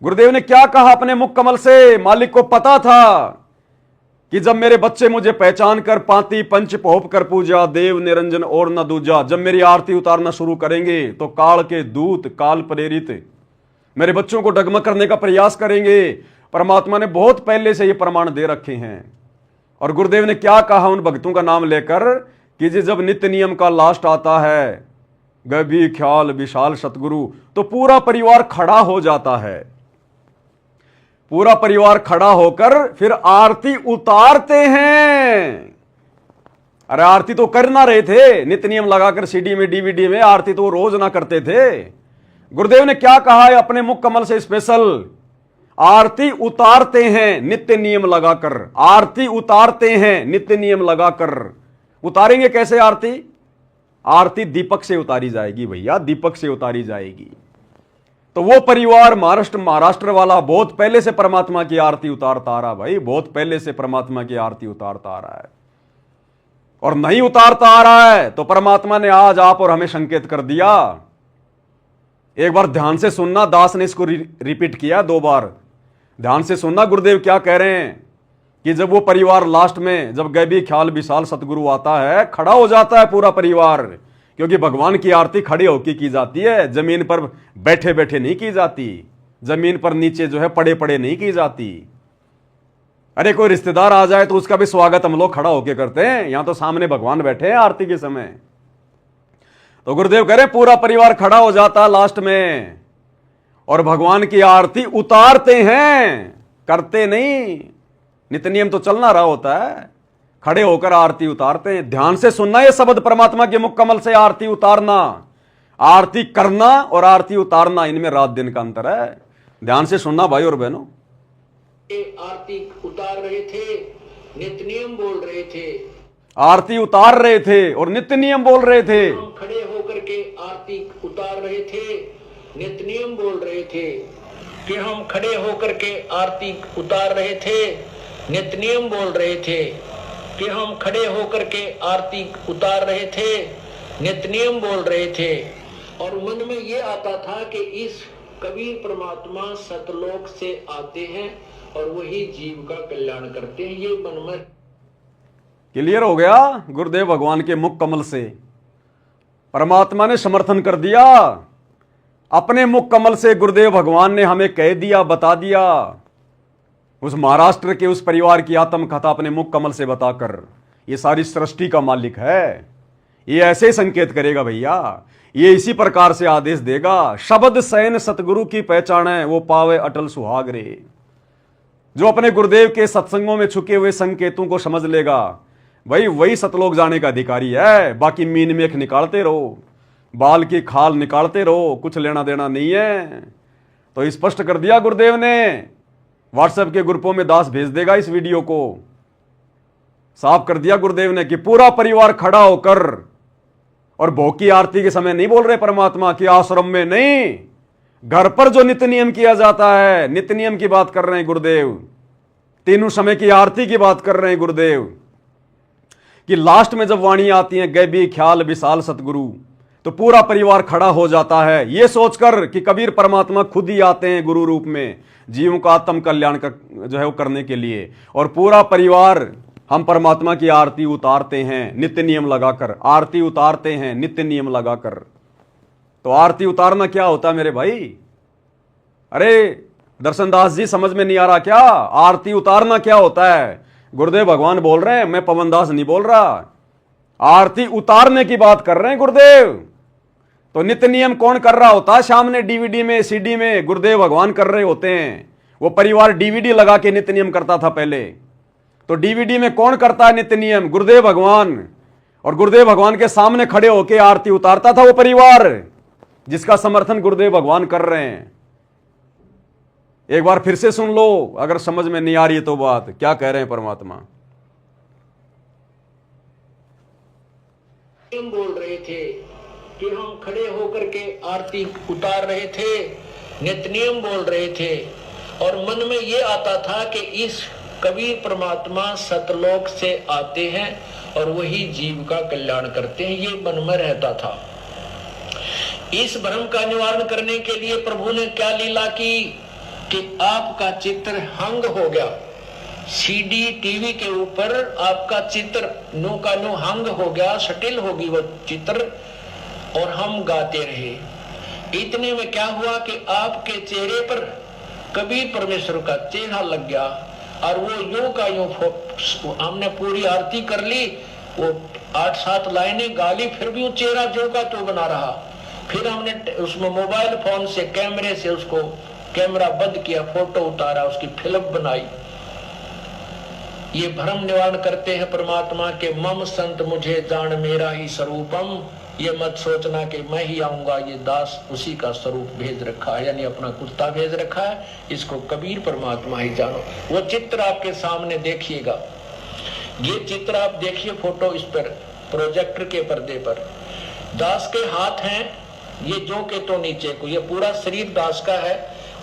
गुरुदेव ने क्या कहा अपने मुख कमल से? मालिक को पता था कि जब मेरे बच्चे मुझे पहचान कर पाती पंच पोप कर पूजा, देव निरंजन और न दूजा, जब मेरी आरती उतारना शुरू करेंगे तो काल के दूत काल प्रेरित मेरे बच्चों को डगमग करने का प्रयास करेंगे। परमात्मा ने बहुत पहले से ये प्रमाण दे रखे हैं। और गुरुदेव ने क्या कहा उन भक्तों का नाम लेकर कि जी जब नित्य नियम का लास्ट आता है, गैबी ख्याल विशाल सतगुरु, तो पूरा परिवार खड़ा हो जाता है। पूरा परिवार खड़ा होकर फिर आरती उतारते हैं। अरे आरती तो कर ना रहे थे, नित्य नियम लगाकर सीडी में डीवीडी में आरती तो रोज ना करते थे। गुरुदेव ने क्या कहा है अपने मुख कमल से स्पेशल? आरती उतारते हैं नित्य नियम लगाकर, आरती उतारते हैं नित्य नियम लगाकर। उतारेंगे कैसे आरती? आरती दीपक से उतारी जाएगी भैया, दीपक से उतारी जाएगी। तो वो परिवार महाराष्ट्र वाला बहुत पहले से परमात्मा की आरती उतारता आ रहा भाई, बहुत पहले से परमात्मा की आरती उतारता आ रहा है। और नहीं उतारता आ रहा है तो परमात्मा ने आज आप और हमें संकेत कर दिया। एक बार ध्यान से सुनना, दास ने इसको रिपीट किया 2 बार। ध्यान से सुनना गुरुदेव क्या कह रहे हैं कि जब वो परिवार लास्ट में, जब गैबी ख्याल विशाल सतगुरु आता है, खड़ा हो जाता है पूरा परिवार, क्योंकि भगवान की आरती खड़े होकर की जाती है, जमीन पर बैठे बैठे नहीं की जाती, जमीन पर नीचे जो है पड़े पड़े नहीं की जाती। अरे कोई रिश्तेदार आ जाए तो उसका भी स्वागत हम लोग खड़ा होकर करते हैं, यहां तो सामने भगवान बैठे हैं आरती के समय। तो गुरुदेव कह रहे पूरा परिवार खड़ा हो जाता है लास्ट में और भगवान की आरती उतारते हैं, करते नहीं। नित्य नियम तो चलना रहा होता है, खड़े होकर आरती उतारते हैं। ध्यान से सुनना ये शब्द परमात्मा के मुख कमल से, आरती उतारना, आरती करना और आरती उतारना, इनमें रात दिन का अंतर है। ध्यान से सुनना भाई और बहनों। आरती उतार रहे थे, नित्य नियम बोल रहे थे, आरती उतार रहे थे और नित्य नियम बोल रहे थे। हम खड़े होकर के आरती उतार रहे थे, नित्य नियम बोल रहे थे कि हम खड़े होकर के आरती उतार रहे थे, नित्य नियम बोल रहे थे कि हम खड़े होकर के आरती उतार रहे थे, नित्य नियम बोल रहे थे। और मन में ये आता था कि इस कबीर परमात्मा सतलोक से आते हैं और वही जीव का कल्याण करते हैं। ये मन में क्लियर हो गया गुरुदेव भगवान के मुख कमल से। परमात्मा ने समर्थन कर दिया, अपने मुख कमल से गुरुदेव भगवान ने हमें कह दिया, बता दिया। उस महाराष्ट्र के उस परिवार की आत्मकथा अपने मुख कमल से बताकर, ये सारी सृष्टि का मालिक है, ये ऐसे संकेत करेगा भैया। ये इसी प्रकार से आदेश देगा, शब्द सैन सतगुरु की पहचाने वो पावे अटल सुहाग रे। जो अपने गुरुदेव के सत्संगों में छुके हुए संकेतों को समझ लेगा, भाई वही सतलोक जाने का अधिकारी है। बाकी मीन मेख निकालते रहो, बाल की खाल निकालते रहो, कुछ लेना देना नहीं है। तो स्पष्ट कर दिया गुरुदेव ने। व्हाट्सएप के ग्रुपों में दास भेज देगा इस वीडियो को। साफ कर दिया गुरुदेव ने कि पूरा परिवार खड़ा होकर, और भोग की आरती के समय नहीं बोल रहे परमात्मा कि आश्रम में नहीं, घर पर जो नित्य नियम किया जाता है, नित्य नियम की बात कर रहे हैं गुरुदेव। तीनों समय की आरती की बात कर रहे हैं गुरुदेव कि लास्ट में जब वाणी आती है गैबी ख्याल विशाल सतगुरु, तो पूरा परिवार खड़ा हो जाता है, ये सोचकर कि कबीर परमात्मा खुद ही आते हैं गुरु रूप में जीवों का आत्म कल्याण जो है वो करने के लिए। और पूरा परिवार हम परमात्मा की आरती उतारते हैं नित्य नियम लगाकर, आरती उतारते हैं नित्य नियम लगाकर। तो आरती उतारना क्या होता है मेरे भाई? अरे दर्शनदास जी समझ में नहीं आ रहा क्या? आरती उतारना क्या होता है? गुरुदेव भगवान बोल रहे हैं, मैं पवनदास नहीं बोल रहा। आरती उतारने की बात कर रहे हैं गुरुदेव। तो नित्य नियम कौन कर रहा होता है? सामने डीवीडी में सीडी में गुरुदेव भगवान कर रहे होते हैं। वो परिवार डीवीडी लगा के नित्य नियम करता था पहले। तो डीवीडी में कौन करता है नित्य नियम? गुरुदेव भगवान। और गुरुदेव भगवान के सामने खड़े होकर आरती उतारता था वो परिवार, जिसका समर्थन गुरुदेव भगवान कर रहे हैं। एक बार फिर से सुन लो, अगर समझ में नहीं आ रही है तो बात क्या कह रहे हैं परमात्मा। हम बोल रहे थे कि हम खड़े होकर के आरती उतार रहे थे, नित्य नियम बोल रहे थे, और मन में ये आता था कि इस कबीर परमात्मा सतलोक से आते हैं और वही जीव का कल्याण करते हैं, ये मन में रहता था। इस भ्रम का निवारण करने के लिए प्रभु ने क्या लीला की कि आपका चित्र हंग हो गया। सीडी टीवी के ऊपर आपका चित्र नो का नो हंग हो गया, सटिल होगी वो चित्र, और हम गाते रहे। इतने में क्या हुआ कि आपके चेहरे पर कबीर परमेश्वर का चेहरा लग गया, और वो यूं का यूं हमने पूरी आरती कर ली, वो 8-7 लाइनें गाली, फिर भी वो चेहरा जो का तो बना रहा। फिर हमने उसमें मोबाइल फोन से कैमरे से उसको कैमरा बंद किया, फोटो उतारा, उसकी फिल्म बनाई। ये भ्रम निवारण करते हैं परमात्मा के मम संत मुझे जान मेरा ही स्वरूपम। ये मत सोचना कि मैं ही आऊंगा, ये दास उसी का स्वरूप भेज रखा है, यानी अपना कुत्ता भेज रखा है, इसको कबीर परमात्मा ही जानो। वो चित्र आपके सामने देखिएगा, ये चित्र आप देखिए, फोटो इस पर प्रोजेक्टर के पर्दे पर दास के हाथ हैं, ये जो के तो नीचे को, ये पूरा शरीर दास का है,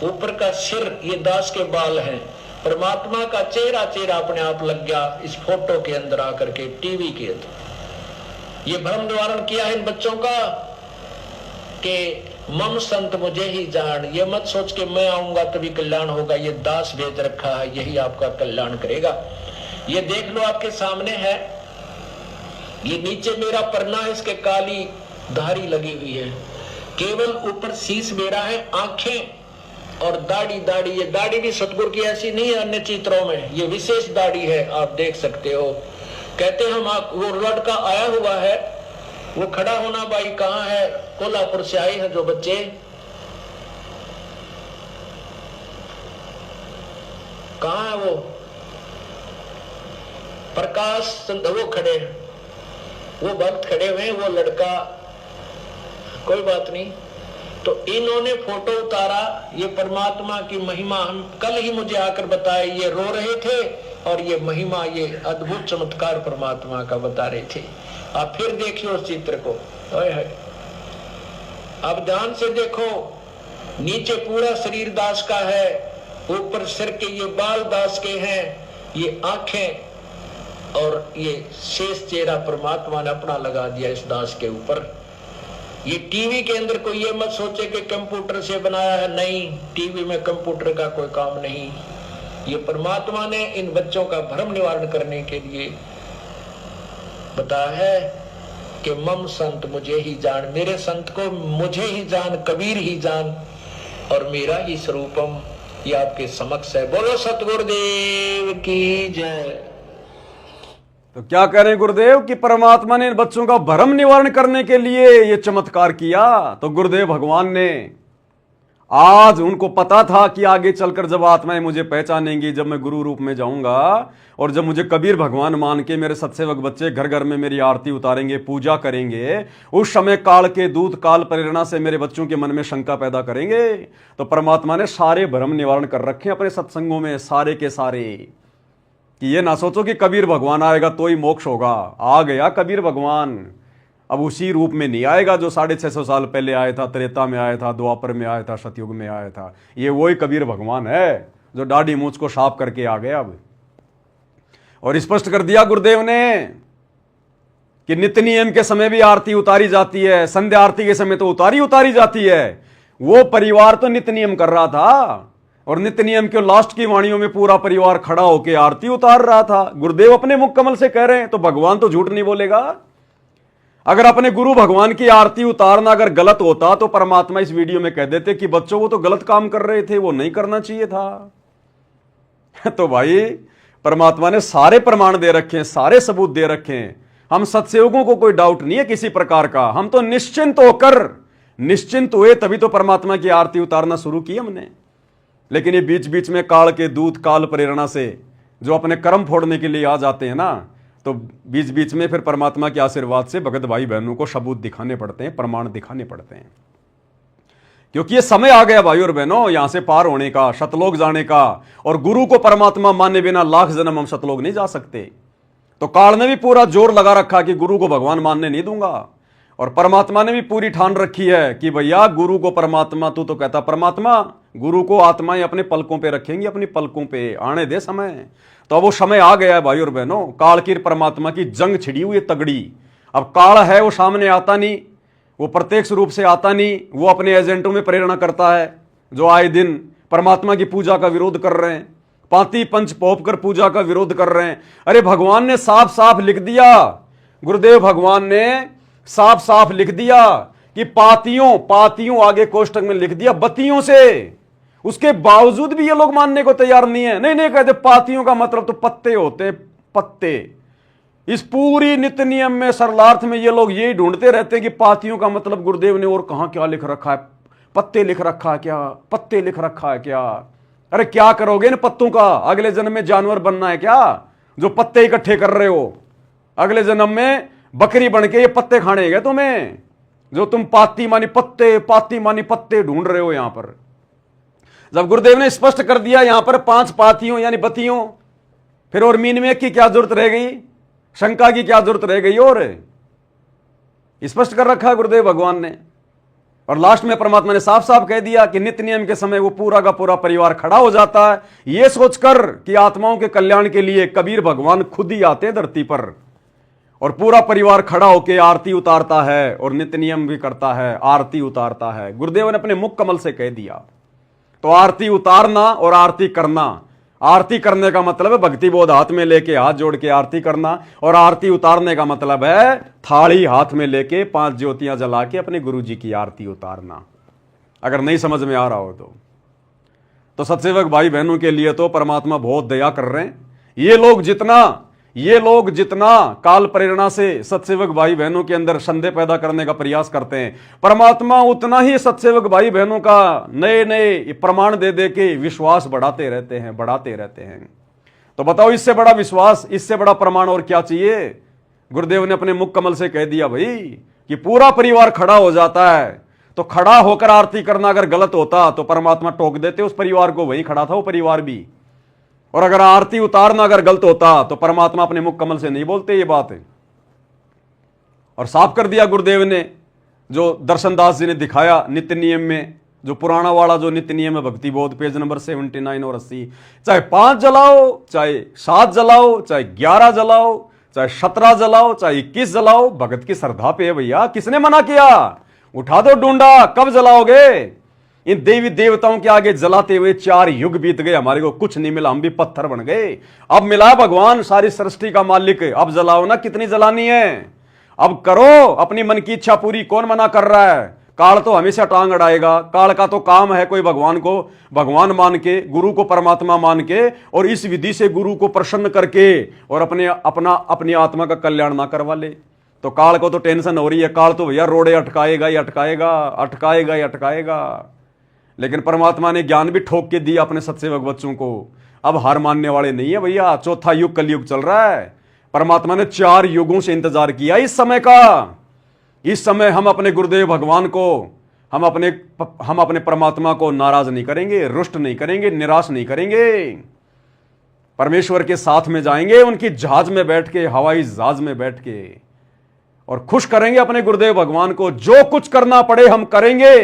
ऊपर का सिर ये दास के बाल हैं। परमात्मा का चेहरा अपने आप लग गया इस फोटो के अंदर आकर के टीवी के अंदर। ये भ्रम निवारण किया है इन बच्चों का कि मम संत मुझे ही जान, ये मत सोच के मैं आऊंगा तभी कल्याण होगा, ये दास भेज रखा है, यही आपका कल्याण करेगा। ये देख लो आपके सामने है, ये नीचे मेरा परना है, इसके काली धारी लगी हुई है, केवल ऊपर शीश मेरा है, आंखें और दाढ़ी। ये दाढ़ी भी सतगुरु की ऐसी नहीं है अन्य चित्रों में, ये विशेष दाढ़ी है, आप देख सकते हो। कहते हम वो लड़का आया हुआ है, वो खड़ा होना भाई कहाँ है? कोल्हापुर से आए हैं जो बच्चे, कहाँ है वो? प्रकाश वो खड़े, वो भक्त खड़े हुए, वो लड़का, कोई बात नहीं। तो इन्होंने फोटो उतारा, ये परमात्मा की महिमा हम कल ही मुझे आकर बताए, ये रो रहे थे और ये महिमा, ये अद्भुत चमत्कार परमात्मा का बता रहे थे। आप फिर देखिए उस चित्र को, अब ध्यान से देखो, नीचे पूरा शरीर दास का है, ऊपर सिर के ये बाल दास के हैं, ये आंखें और ये शेष चेहरा परमात्मा ने अपना लगा दिया इस दास के ऊपर। ये टीवी के अंदर कोई ये मत सोचे कि कंप्यूटर से बनाया है, नहीं, टीवी में कंप्यूटर का कोई काम नहीं। ये परमात्मा ने इन बच्चों का भ्रम निवारण करने के लिए बताया है कि मम संत मुझे ही जान, मेरे संत को मुझे ही जान, कबीर ही जान, और मेरा ही स्वरूपम ये आपके समक्ष है। बोलो सतगुरुदेव की जय। तो क्या कह रहे हैं गुरुदेव कि परमात्मा ने बच्चों का भ्रम निवारण करने के लिए ये चमत्कार किया। तो गुरुदेव भगवान ने आज उनको पता था कि आगे चलकर जब आत्माएं मुझे पहचानेंगी, जब मैं गुरु रूप में जाऊंगा और जब मुझे कबीर भगवान मान के मेरे सत्सेवक बच्चे घर घर में मेरी आरती उतारेंगे, पूजा करेंगे, उस समय काल के दूत काल प्रेरणा से मेरे बच्चों के मन में शंका पैदा करेंगे। तो परमात्मा ने सारे भ्रम निवारण कर रखे अपने सत्संगों में, सारे के सारे, कि ये ना सोचो कि कबीर भगवान आएगा तो ही मोक्ष होगा। आ गया कबीर भगवान, अब उसी रूप में नहीं आएगा जो 650 साल पहले आया था, त्रेता में आया था, द्वापर में आया था, सतयुग में आया था। ये वही कबीर भगवान है जो दाढ़ी मूंछ को साफ करके आ गया अब। और स्पष्ट कर दिया गुरुदेव ने कि नित्य नियम के समय भी आरती उतारी जाती है, संध्या आरती के समय तो उतारी जाती है। वो परिवार तो नित्य नियम कर रहा था और नित्य नियम के लास्ट की वाणियों में पूरा परिवार खड़ा होकर आरती उतार रहा था। गुरुदेव अपने मुख कमल से कह रहे हैं, तो भगवान तो झूठ नहीं बोलेगा। अगर अपने गुरु भगवान की आरती उतारना अगर गलत होता तो परमात्मा इस वीडियो में कह देते कि बच्चों वो तो गलत काम कर रहे थे, वो नहीं करना चाहिए था। तो भाई परमात्मा ने सारे प्रमाण दे रखे हैं, सारे सबूत दे रखे हैं। हम सत्सेवकों को कोई डाउट नहीं है किसी प्रकार का। हम तो निश्चिंत हुए तभी तो परमात्मा की आरती उतारना शुरू की हमने। लेकिन ये बीच बीच में काल के दूत काल प्रेरणा से जो अपने कर्म फोड़ने के लिए आ जाते हैं ना, तो बीच बीच में फिर परमात्मा के आशीर्वाद से भगत भाई बहनों को सबूत दिखाने पड़ते हैं, प्रमाण दिखाने पड़ते हैं। क्योंकि ये समय आ गया भाई और बहनों यहां से पार होने का, सतलोक जाने का। और गुरु को परमात्मा माने बिना लाख जन्म हम सतलोक नहीं जा सकते। तो काल ने भी पूरा जोर लगा रखा कि गुरु को भगवान मानने नहीं दूंगा। और परमात्मा ने भी पूरी ठान रखी है कि भैया गुरु को परमात्मा, तू तो कहता परमात्मा, गुरु को आत्माएं अपने पलकों पे रखेंगी, अपनी पलकों पे आने दे समय। तो अब वो समय आ गया है भाई और बहनों, काल की परमात्मा की जंग छिड़ी हुई है तगड़ी। अब काल है वो सामने आता नहीं, वो प्रत्यक्ष रूप से आता नहीं, वो अपने एजेंटों में प्रेरणा करता है जो आए दिन परमात्मा की पूजा का विरोध कर रहे हैं, पांति पंच पोप कर पूजा का विरोध कर रहे हैं। अरे भगवान ने साफ साफ लिख दिया, गुरुदेव भगवान ने साफ साफ लिख दिया कि पातियों आगे कोष्टक में लिख दिया बत्तियों से। उसके बावजूद भी ये लोग मानने को तैयार नहीं है। नहीं कहते पातियों का मतलब तो पत्ते होते हैं, पत्ते। इस पूरी नित्य नियम में सरलार्थ में ये लोग यही ढूंढते रहते हैं कि पातियों का मतलब गुरुदेव ने और कहां क्या लिख रखा है, पत्ते लिख रखा है क्या, पत्ते लिख रखा है क्या। अरे क्या करोगे इन पत्तों का, अगले जन्म में जानवर बनना है क्या जो पत्ते इकट्ठे कर रहे हो। अगले जन्म में बकरी बन के ये पत्ते खाने हैं तुम्हें, जो तुम पाती मानी पत्ते ढूंढ रहे हो यहां पर। जब गुरुदेव ने स्पष्ट कर दिया यहां पर 5 पातियों यानी बत्तियों, फिर और मीन में की क्या जरूरत रह गई, शंका की क्या जरूरत रह गई। और स्पष्ट कर रखा है गुरुदेव भगवान ने। और लास्ट में परमात्मा ने साफ साफ कह दिया कि नित्य नियम के समय वो पूरा का पूरा परिवार खड़ा हो जाता है, यह सोचकर कि आत्माओं के कल्याण के लिए कबीर भगवान खुद ही आते हैं धरती पर और पूरा परिवार खड़ा होकर आरती उतारता है और नित्य नियम भी करता है, आरती उतारता है। गुरुदेव ने अपने मुख कमल से कह दिया। तो आरती उतारना और आरती करना, आरती करने का मतलब है भक्ति बोध हाथ में लेके हाथ जोड़ के आरती करना, और आरती उतारने का मतलब है थाली हाथ में लेके 5 ज्योतियां जला के अपने गुरु जी की आरती उतारना। अगर नहीं समझ में आ रहा हो तो सत्सेवक भाई बहनों के लिए तो परमात्मा बहुत दया कर रहे हैं। ये लोग जितना काल प्रेरणा से सत्सेवक भाई बहनों के अंदर संदेह पैदा करने का प्रयास करते हैं, परमात्मा उतना ही सत्सेवक भाई बहनों का नए नए प्रमाण दे दे के विश्वास बढ़ाते रहते हैं। तो बताओ इससे बड़ा विश्वास, इससे बड़ा प्रमाण और क्या चाहिए। गुरुदेव ने अपने मुख कमल से कह दिया भाई कि पूरा परिवार खड़ा हो जाता है। तो खड़ा होकर आरती करना अगर गलत होता तो परमात्मा टोक देते उस परिवार को, वहीं खड़ा था वो परिवार भी। और अगर आरती उतारना अगर गलत होता तो परमात्मा अपने मुख कमल से नहीं बोलते ये बात है। और साफ कर दिया गुरुदेव ने, जो दर्शनदास जी ने दिखाया नित्य नियम में, जो पुराना वाला जो नित्य नियम है भक्ति बोध पेज नंबर 79 और 80, चाहे 5 जलाओ, चाहे 7 जलाओ, चाहे 11 जलाओ, चाहे 17 जलाओ, चाहे 21 जलाओ, भगत की श्रद्धा पे है भैया। किसने मना किया? उठा दो डूंडा, कब जलाओगे? इन देवी देवताओं के आगे जलाते हुए 4 युग बीत गए, हमारे को कुछ नहीं मिला, हम भी पत्थर बन गए। अब मिला भगवान सारी सृष्टि का मालिक, अब जलाओ ना, कितनी जलानी है अब करो, अपनी मन की इच्छा पूरी। कौन मना कर रहा है? काल तो हमेशा टांग अड़ाएगा। काल का तो काम है कोई भगवान को भगवान मान के, गुरु को परमात्मा मान के, और इस विधि से गुरु को प्रसन्न करके और अपनी आत्मा का कल्याण ना करवा ले। तो काल को तो टेंशन हो रही है, काल तो भैया रोड़े अटकाएगा ही अटकाएगा, अटकाएगा ही अटकाएगा। लेकिन परमात्मा ने ज्ञान भी ठोक के दिया अपने सत्सेवक बच्चों को। अब हार मानने वाले नहीं है भैया। चौथा युग कलयुग चल रहा है। परमात्मा ने 4 युगों से इंतजार किया इस समय का। इस समय हम अपने गुरुदेव भगवान को, हम अपने परमात्मा को नाराज नहीं करेंगे, रुष्ट नहीं करेंगे, निराश नहीं करेंगे। परमेश्वर के साथ में जाएंगे, उनकी जहाज में बैठ के, हवाई जहाज में बैठ के, और खुश करेंगे अपने गुरुदेव भगवान को। जो कुछ करना पड़े हम करेंगे,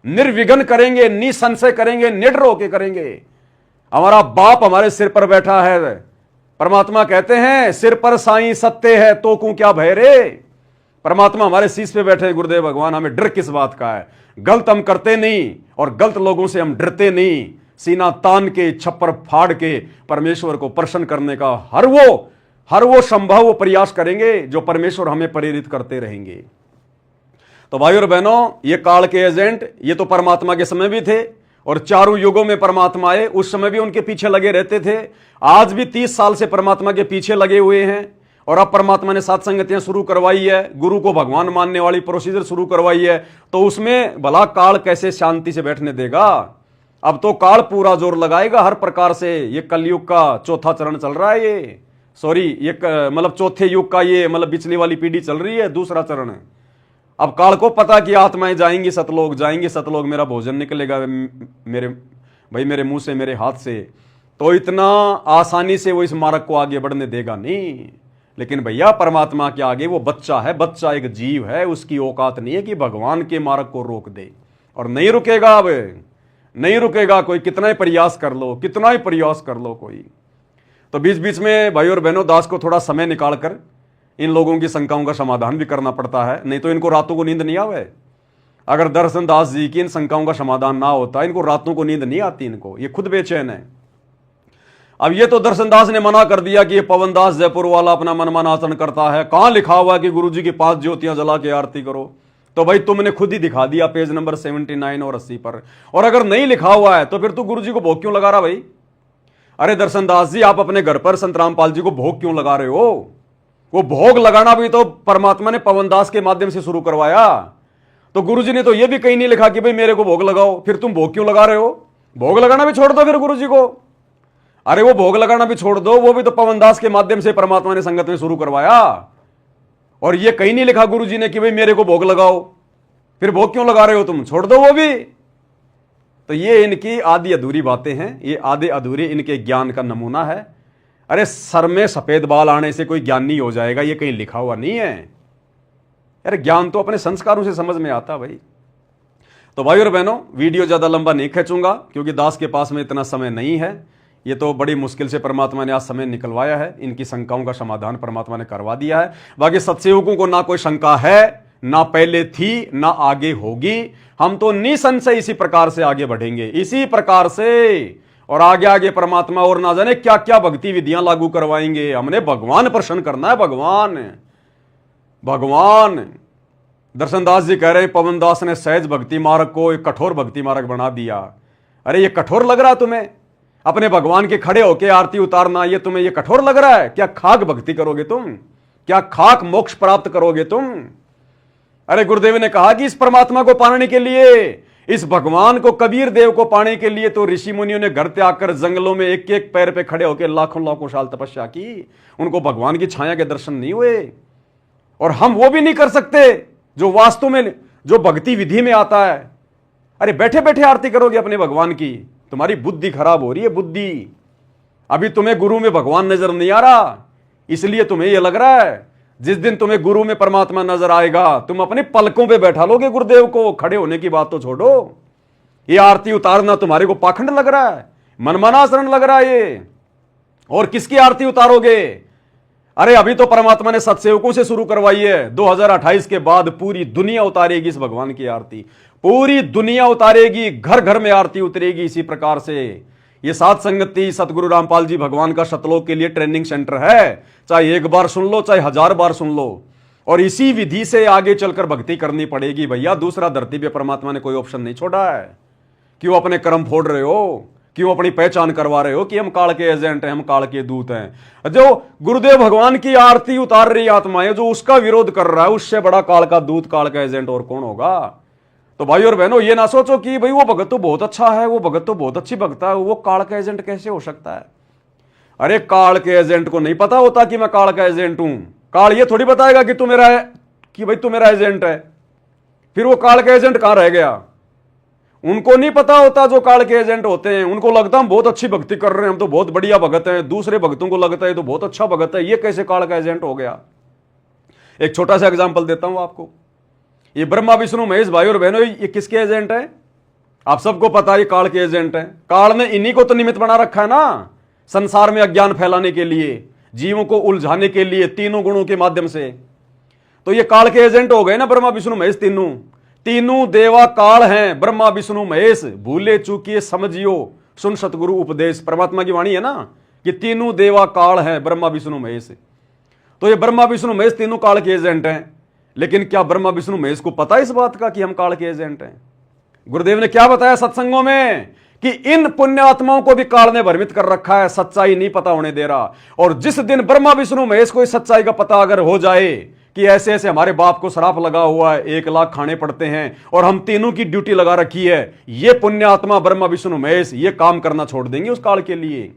निर्विघ्न करेंगे, निसंशय करेंगे, निडर होके करेंगे। हमारा बाप हमारे सिर पर बैठा है। परमात्मा कहते हैं सिर पर साईं सत्य है तो को क्या भय रे। परमात्मा हमारे शीश पे बैठे हैं गुरुदेव भगवान। हमें डर किस बात का है? गलत हम करते नहीं और गलत लोगों से हम डरते नहीं। सीना तान के, छप्पर फाड़ के परमेश्वर को प्रसन्न करने का हर वो संभव प्रयास करेंगे जो परमेश्वर हमें प्रेरित करते रहेंगे। तो भाई और बहनों, ये काल के एजेंट ये तो परमात्मा के समय भी थे, और 4 युगों में परमात्मा आए, उस समय भी उनके पीछे लगे रहते थे। आज भी 30 साल से परमात्मा के पीछे लगे हुए हैं। और अब परमात्मा ने सत्संगतियां शुरू करवाई है, गुरु को भगवान मानने वाली प्रोसीजर शुरू करवाई है। तो उसमें भला काल कैसे शांति से बैठने देगा? अब तो काल पूरा जोर लगाएगा हर प्रकार से। ये कलयुग का चौथा चरण चल रहा है, ये मतलब चौथे युग का, ये मतलब पिछली वाली पीढ़ी चल रही है, दूसरा चरण है। अब काल को पता कि आत्माएं जाएंगी सतलोक, मेरा भोजन निकलेगा मेरे मुंह से, मेरे हाथ से। तो इतना आसानी से वो इस मार्ग को आगे बढ़ने देगा नहीं। लेकिन भैया परमात्मा के आगे वो बच्चा है, बच्चा एक जीव है, उसकी औकात नहीं है कि भगवान के मार्ग को रोक दे। और नहीं रुकेगा, अब नहीं रुकेगा कोई, कितना ही प्रयास कर लो कोई। तो बीच बीच में भाई और बहनों, दास को थोड़ा समय निकालकर इन लोगों की शंकाओं का समाधान भी करना पड़ता है, नहीं तो इनको रातों को नींद नहीं आवे। अगर दर्शन दास जी की इन शंकाओं का समाधान ना होता, इनको रातों को नींद नहीं आती, इनको ये खुद बेचैन है। अब ये तो दर्शन दास ने मना कर दिया कि ये पवन दास जयपुर वाला अपना मनमाना आचरण करता है। कहां लिखा हुआ है कि गुरुजी की 5 ज्योतियां जला के आरती करो? तो भाई तुमने खुद ही दिखा दिया पेज नंबर 79 और 80 पर। और अगर नहीं लिखा हुआ है तो फिर तू गुरुजी को भोग क्यों लगा रहा भाई? अरे दर्शन दास जी, आप अपने घर पर संत रामपाल जी को भोग क्यों लगा रहे हो? वो भोग लगाना भी तो परमात्मा ने पवन दास के माध्यम से शुरू करवाया। तो गुरुजी ने तो ये भी कहीं नहीं लिखा कि भाई मेरे को भोग लगाओ, फिर तुम भोग क्यों लगा रहे हो? भोग लगाना भी छोड़ दो फिर गुरुजी को। अरे वो भोग लगाना भी छोड़ दो, वो भी तो पवन दास के माध्यम से परमात्मा ने संगत में शुरू करवाया। और ये कहीं नहीं लिखा गुरुजी ने कि भाई मेरे को भोग लगाओ, फिर भोग क्यों लगा रहे हो तुम? छोड़ दो वो भी। तो ये इनकी आधी अधूरी बातें हैं, ये आधे अधूरे इनके ज्ञान का नमूना है। अरे सर में सफेद बाल आने से कोई ज्ञानी हो जाएगा, ये कहीं लिखा हुआ नहीं है। अरे ज्ञान तो अपने संस्कारों से समझ में आता भाई। तो भाई और बहनों, वीडियो ज्यादा लंबा नहीं खींचूंगा क्योंकि दास के पास में इतना समय नहीं है। ये तो बड़ी मुश्किल से परमात्मा ने आज समय निकलवाया है, इनकी शंकाओं का समाधान परमात्मा ने करवा दिया है। बाकी सत्सेवकों को ना कोई शंका है, ना पहले थी, ना आगे होगी। हम तो निसंशय इसी प्रकार से आगे बढ़ेंगे, इसी प्रकार से। और आगे आगे परमात्मा और ना जाने क्या क्या भक्ति विधियां लागू करवाएंगे। हमने भगवान प्रसन्न करना है, भगवान। दर्शन दास जी कह रहे हैं पवन दास ने सहज भक्ति मार्ग को एक कठोर भक्ति मार्ग बना दिया। अरे ये कठोर लग रहा है तुम्हें? अपने भगवान के खड़े होकर आरती उतारना, ये तुम्हें ये कठोर लग रहा है? क्या खाक भक्ति करोगे तुम? क्या खाक मोक्ष प्राप्त करोगे तुम? अरे गुरुदेव ने कहा कि इस परमात्मा को पाने के लिए, इस भगवान को, कबीर देव को पाने के लिए तो ऋषि मुनियों ने घर त्याग कर जंगलों में एक एक पैर पे खड़े होकर लाखों साल तपस्या की। उनको भगवान की छाया के दर्शन नहीं हुए। और हम वो भी नहीं कर सकते जो वास्तव में, जो भक्ति विधि में आता है। अरे बैठे बैठे आरती करोगे अपने भगवान की? तुम्हारी बुद्धि खराब हो रही है, बुद्धि। अभी तुम्हें गुरु में भगवान नजर नहीं आ रहा, इसलिए तुम्हें यह लग रहा है। जिस दिन तुम्हें गुरु में परमात्मा नजर आएगा, तुम अपने पलकों पे बैठा लोगे गुरुदेव को। खड़े होने की बात तो छोड़ो, ये आरती उतारना तुम्हारे को पाखंड लग रहा है, मनमानाचरण लग रहा है ये। और किसकी आरती उतारोगे? अरे अभी तो परमात्मा ने सत्सेवकों से शुरू करवाई है। 2028 के बाद पूरी दुनिया उतारेगी इस भगवान की आरती, पूरी दुनिया उतारेगी, घर घर में आरती उतरेगी। इसी प्रकार से ये सात संगति सतगुरु रामपाल जी भगवान का शतलोक के लिए ट्रेनिंग सेंटर है। चाहे एक बार सुन लो, चाहे 1000 बार सुन लो। और इसी विधि से आगे चलकर भक्ति करनी पड़ेगी भैया। दूसरा धरती पे परमात्मा ने कोई ऑप्शन नहीं छोड़ा है। क्यों अपने कर्म फोड़ रहे हो? क्यों अपनी पहचान करवा रहे हो कि हम काल के एजेंट हैं, हम काल के दूत हैं? जो गुरुदेव भगवान की आरती उतार रही आत्माएं, जो उसका विरोध कर रहा है, उससे बड़ा काल का दूत, काल का एजेंट और कौन होगा? तो भाई और बहनों, ये ना सोचो कि भाई वो भगत तो बहुत अच्छा है, वो भगत तो बहुत अच्छी भक्त है, वो काल का एजेंट कैसे हो सकता है? अरे काल के एजेंट को नहीं पता होता कि मैं काल का एजेंट हूं। काल ये थोड़ी बताएगा कि तू मेरा है, कि भाई तू मेरा एजेंट है। फिर वो काल का एजेंट कहां रह गया? उनको नहीं पता होता जो काल के एजेंट होते हैं। उनको लगता हम बहुत अच्छी भक्ति कर रहे हैं, हम तो बहुत बढ़िया भगत हैं। दूसरे भक्तों को लगता है तो बहुत अच्छा भगत है, ये कैसे काल का एजेंट हो गया? एक छोटा सा एग्जांपल देता हूं आपको। ये ब्रह्मा विष्णु महेश भाई और बहनों, ये किसके एजेंट है? आप सबको पता है ये काल के एजेंट है। काल ने इन्हीं को तो निमित्त बना रखा है ना, संसार में अज्ञान फैलाने के लिए, जीवों को उलझाने के लिए, तीनों गुणों के माध्यम से। तो ये काल के एजेंट हो गए ना ब्रह्मा विष्णु महेश। तीनों देवा काल हैं, ब्रह्मा विष्णु महेश। भूले चूकिए समझियो, सुन सतगुरु उपदेश। परमात्मा की वाणी है ना कि तीनों देवा काल हैं, ब्रह्मा विष्णु महेश। तो ये ब्रह्मा विष्णु महेश तीनों काल के एजेंट हैं। लेकिन क्या ब्रह्मा विष्णु महेश को पता है इस बात का कि हम काल के एजेंट हैं? गुरुदेव ने क्या बताया सत्संगों में कि इन पुण्य आत्माओं को भी काल ने भ्रमित कर रखा है, सच्चाई नहीं पता होने दे रहा। और जिस दिन ब्रह्मा विष्णु महेश को इस सच्चाई का पता अगर हो जाए कि ऐसे ऐसे हमारे बाप को श्राप लगा हुआ है, 1 लाख खाने पड़ते हैं और हम तीनों की ड्यूटी लगा रखी है, ये पुण्य आत्मा ब्रह्मा विष्णु महेश ये काम करना छोड़ देंगे उस काल के लिए।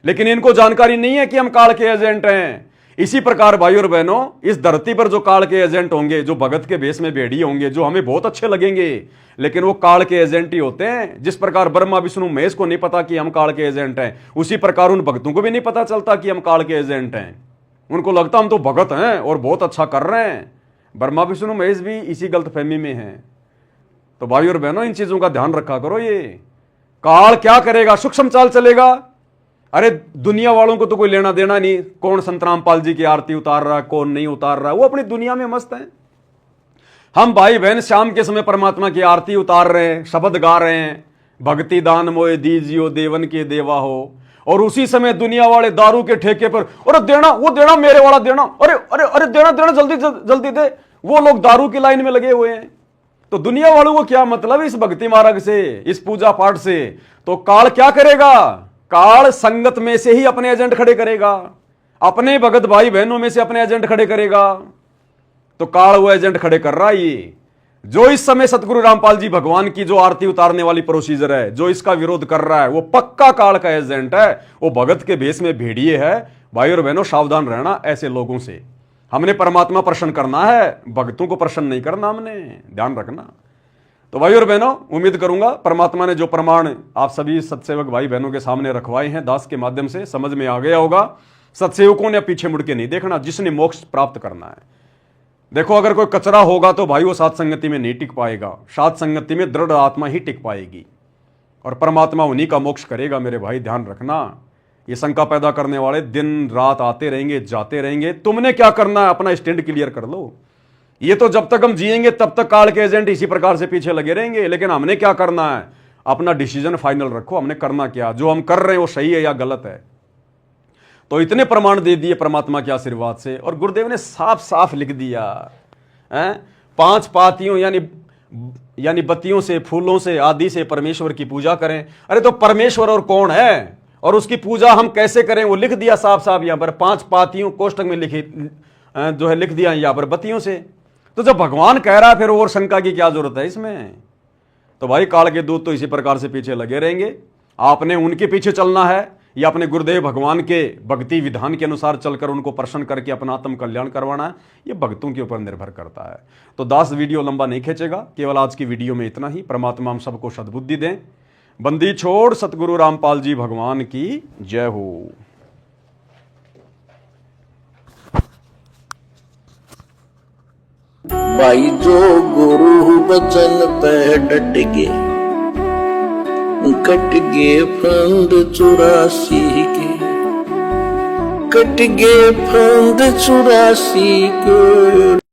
लेकिन इनको जानकारी नहीं है कि हम काल के एजेंट हैं। इसी प्रकार भाई और बहनों, इस धरती पर जो काल के एजेंट होंगे, जो भगत के भेष में भेड़ी होंगे, जो हमें बहुत अच्छे लगेंगे, लेकिन वो काल के एजेंट ही होते हैं। जिस प्रकार ब्रह्मा विष्णु महेश को नहीं पता कि हम काल के एजेंट हैं, उसी प्रकार उन भक्तों को भी नहीं पता चलता कि हम काल के एजेंट हैं। उनको लगता हम तो भगत हैं और बहुत अच्छा कर रहे हैं। ब्रह्मा विष्णु महेश भी इसी गलतफहमी में हैं। तो भाई और बहनों, इन चीजों का ध्यान रखा करो। ये काल क्या करेगा? सूक्ष्म चाल चलेगा। अरे दुनिया वालों को तो कोई लेना देना नहीं, कौन संत रामपाल जी की आरती उतार रहा है, कौन नहीं उतार रहा है, वो अपनी दुनिया में मस्त है। हम भाई बहन शाम के समय परमात्मा की आरती उतार रहे हैं, शब्द गा रहे हैं, भक्ति दान मोए दीजियो देवन के देवा हो। और उसी समय दुनिया वाले दारू के ठेके पर, अरे देना, वो देना, मेरे वाला देना, अरे अरे अरे देना देना, जल्दी जल्दी दे। वो लोग दारू की लाइन में लगे हुए हैं। तो दुनिया वालों को क्या मतलब इस भक्ति मार्ग से, इस पूजा पाठ से? तो काल क्या करेगा? काल संगत में से ही अपने एजेंट खड़े करेगा, अपने भगत भाई बहनों में से अपने एजेंट खड़े करेगा। तो काल वो एजेंट खड़े कर रहा है। ये जो इस समय सतगुरु रामपाल जी भगवान की जो आरती उतारने वाली प्रोसीजर है, जो इसका विरोध कर रहा है, वो पक्का काल का एजेंट है। वो भगत के भेष में भेड़िए है। भाई और बहनों, सावधान रहना ऐसे लोगों से। हमने परमात्मा प्रसन्न करना है, भक्तों को प्रसन्न नहीं करना, हमने ध्यान रखना। तो भाई और बहनों, उम्मीद करूंगा परमात्मा ने जो प्रमाण आप सभी सत्सेवक भाई बहनों के सामने रखवाए हैं दास के माध्यम से, समझ में आ गया होगा। सत्सेवकों ने पीछे मुड़ के नहीं देखना, जिसने मोक्ष प्राप्त करना है। देखो, अगर कोई कचरा होगा तो भाई वो सात संगति में नहीं टिक पाएगा। सात संगति में दृढ़ आत्मा ही टिक पाएगी और परमात्मा उन्हीं का मोक्ष करेगा। मेरे भाई ध्यान रखना, ये शंका पैदा करने वाले दिन रात आते रहेंगे, जाते रहेंगे। तुमने क्या करना है? अपना स्टैंड क्लियर कर लो। ये तो जब तक हम जिएंगे तब तक काल के एजेंट इसी प्रकार से पीछे लगे रहेंगे। लेकिन हमने क्या करना है? अपना डिसीजन फाइनल रखो। हमने करना क्या? जो हम कर रहे हैं वो सही है या गलत है? तो इतने प्रमाण दे दिए परमात्मा के आशीर्वाद से। और गुरुदेव ने साफ साफ लिख दिया है, 5 पातियों यानी बत्तियों से, फूलों से आदि से परमेश्वर की पूजा करें। अरे तो परमेश्वर और कौन है और उसकी पूजा हम कैसे करें? वो लिख दिया साफ साफ यहां पर। 5 पातियों कोष्टक में लिखी जो है, लिख दिया यहां पर बत्तियों से। तो जब भगवान कह रहा है फिर और शंका की क्या जरूरत है इसमें? तो भाई काल के दूत तो इसी प्रकार से पीछे लगे रहेंगे। आपने उनके पीछे चलना है या अपने गुरुदेव भगवान के भक्ति विधान के अनुसार चलकर उनको प्रसन्न करके अपना आत्म कल्याण करवाना है, ये भक्तों के ऊपर निर्भर करता है। तो दास वीडियो लंबा नहीं खींचेगा, केवल आज की वीडियो में इतना ही। परमात्मा हम सबको सद्बुद्धि दें। बंदी छोड़ सतगुरु रामपाल जी भगवान की जय हो। भाई जो गुरु बचन पे डट गए, कट गए फंद 84 के, कट गए फंद 84 के।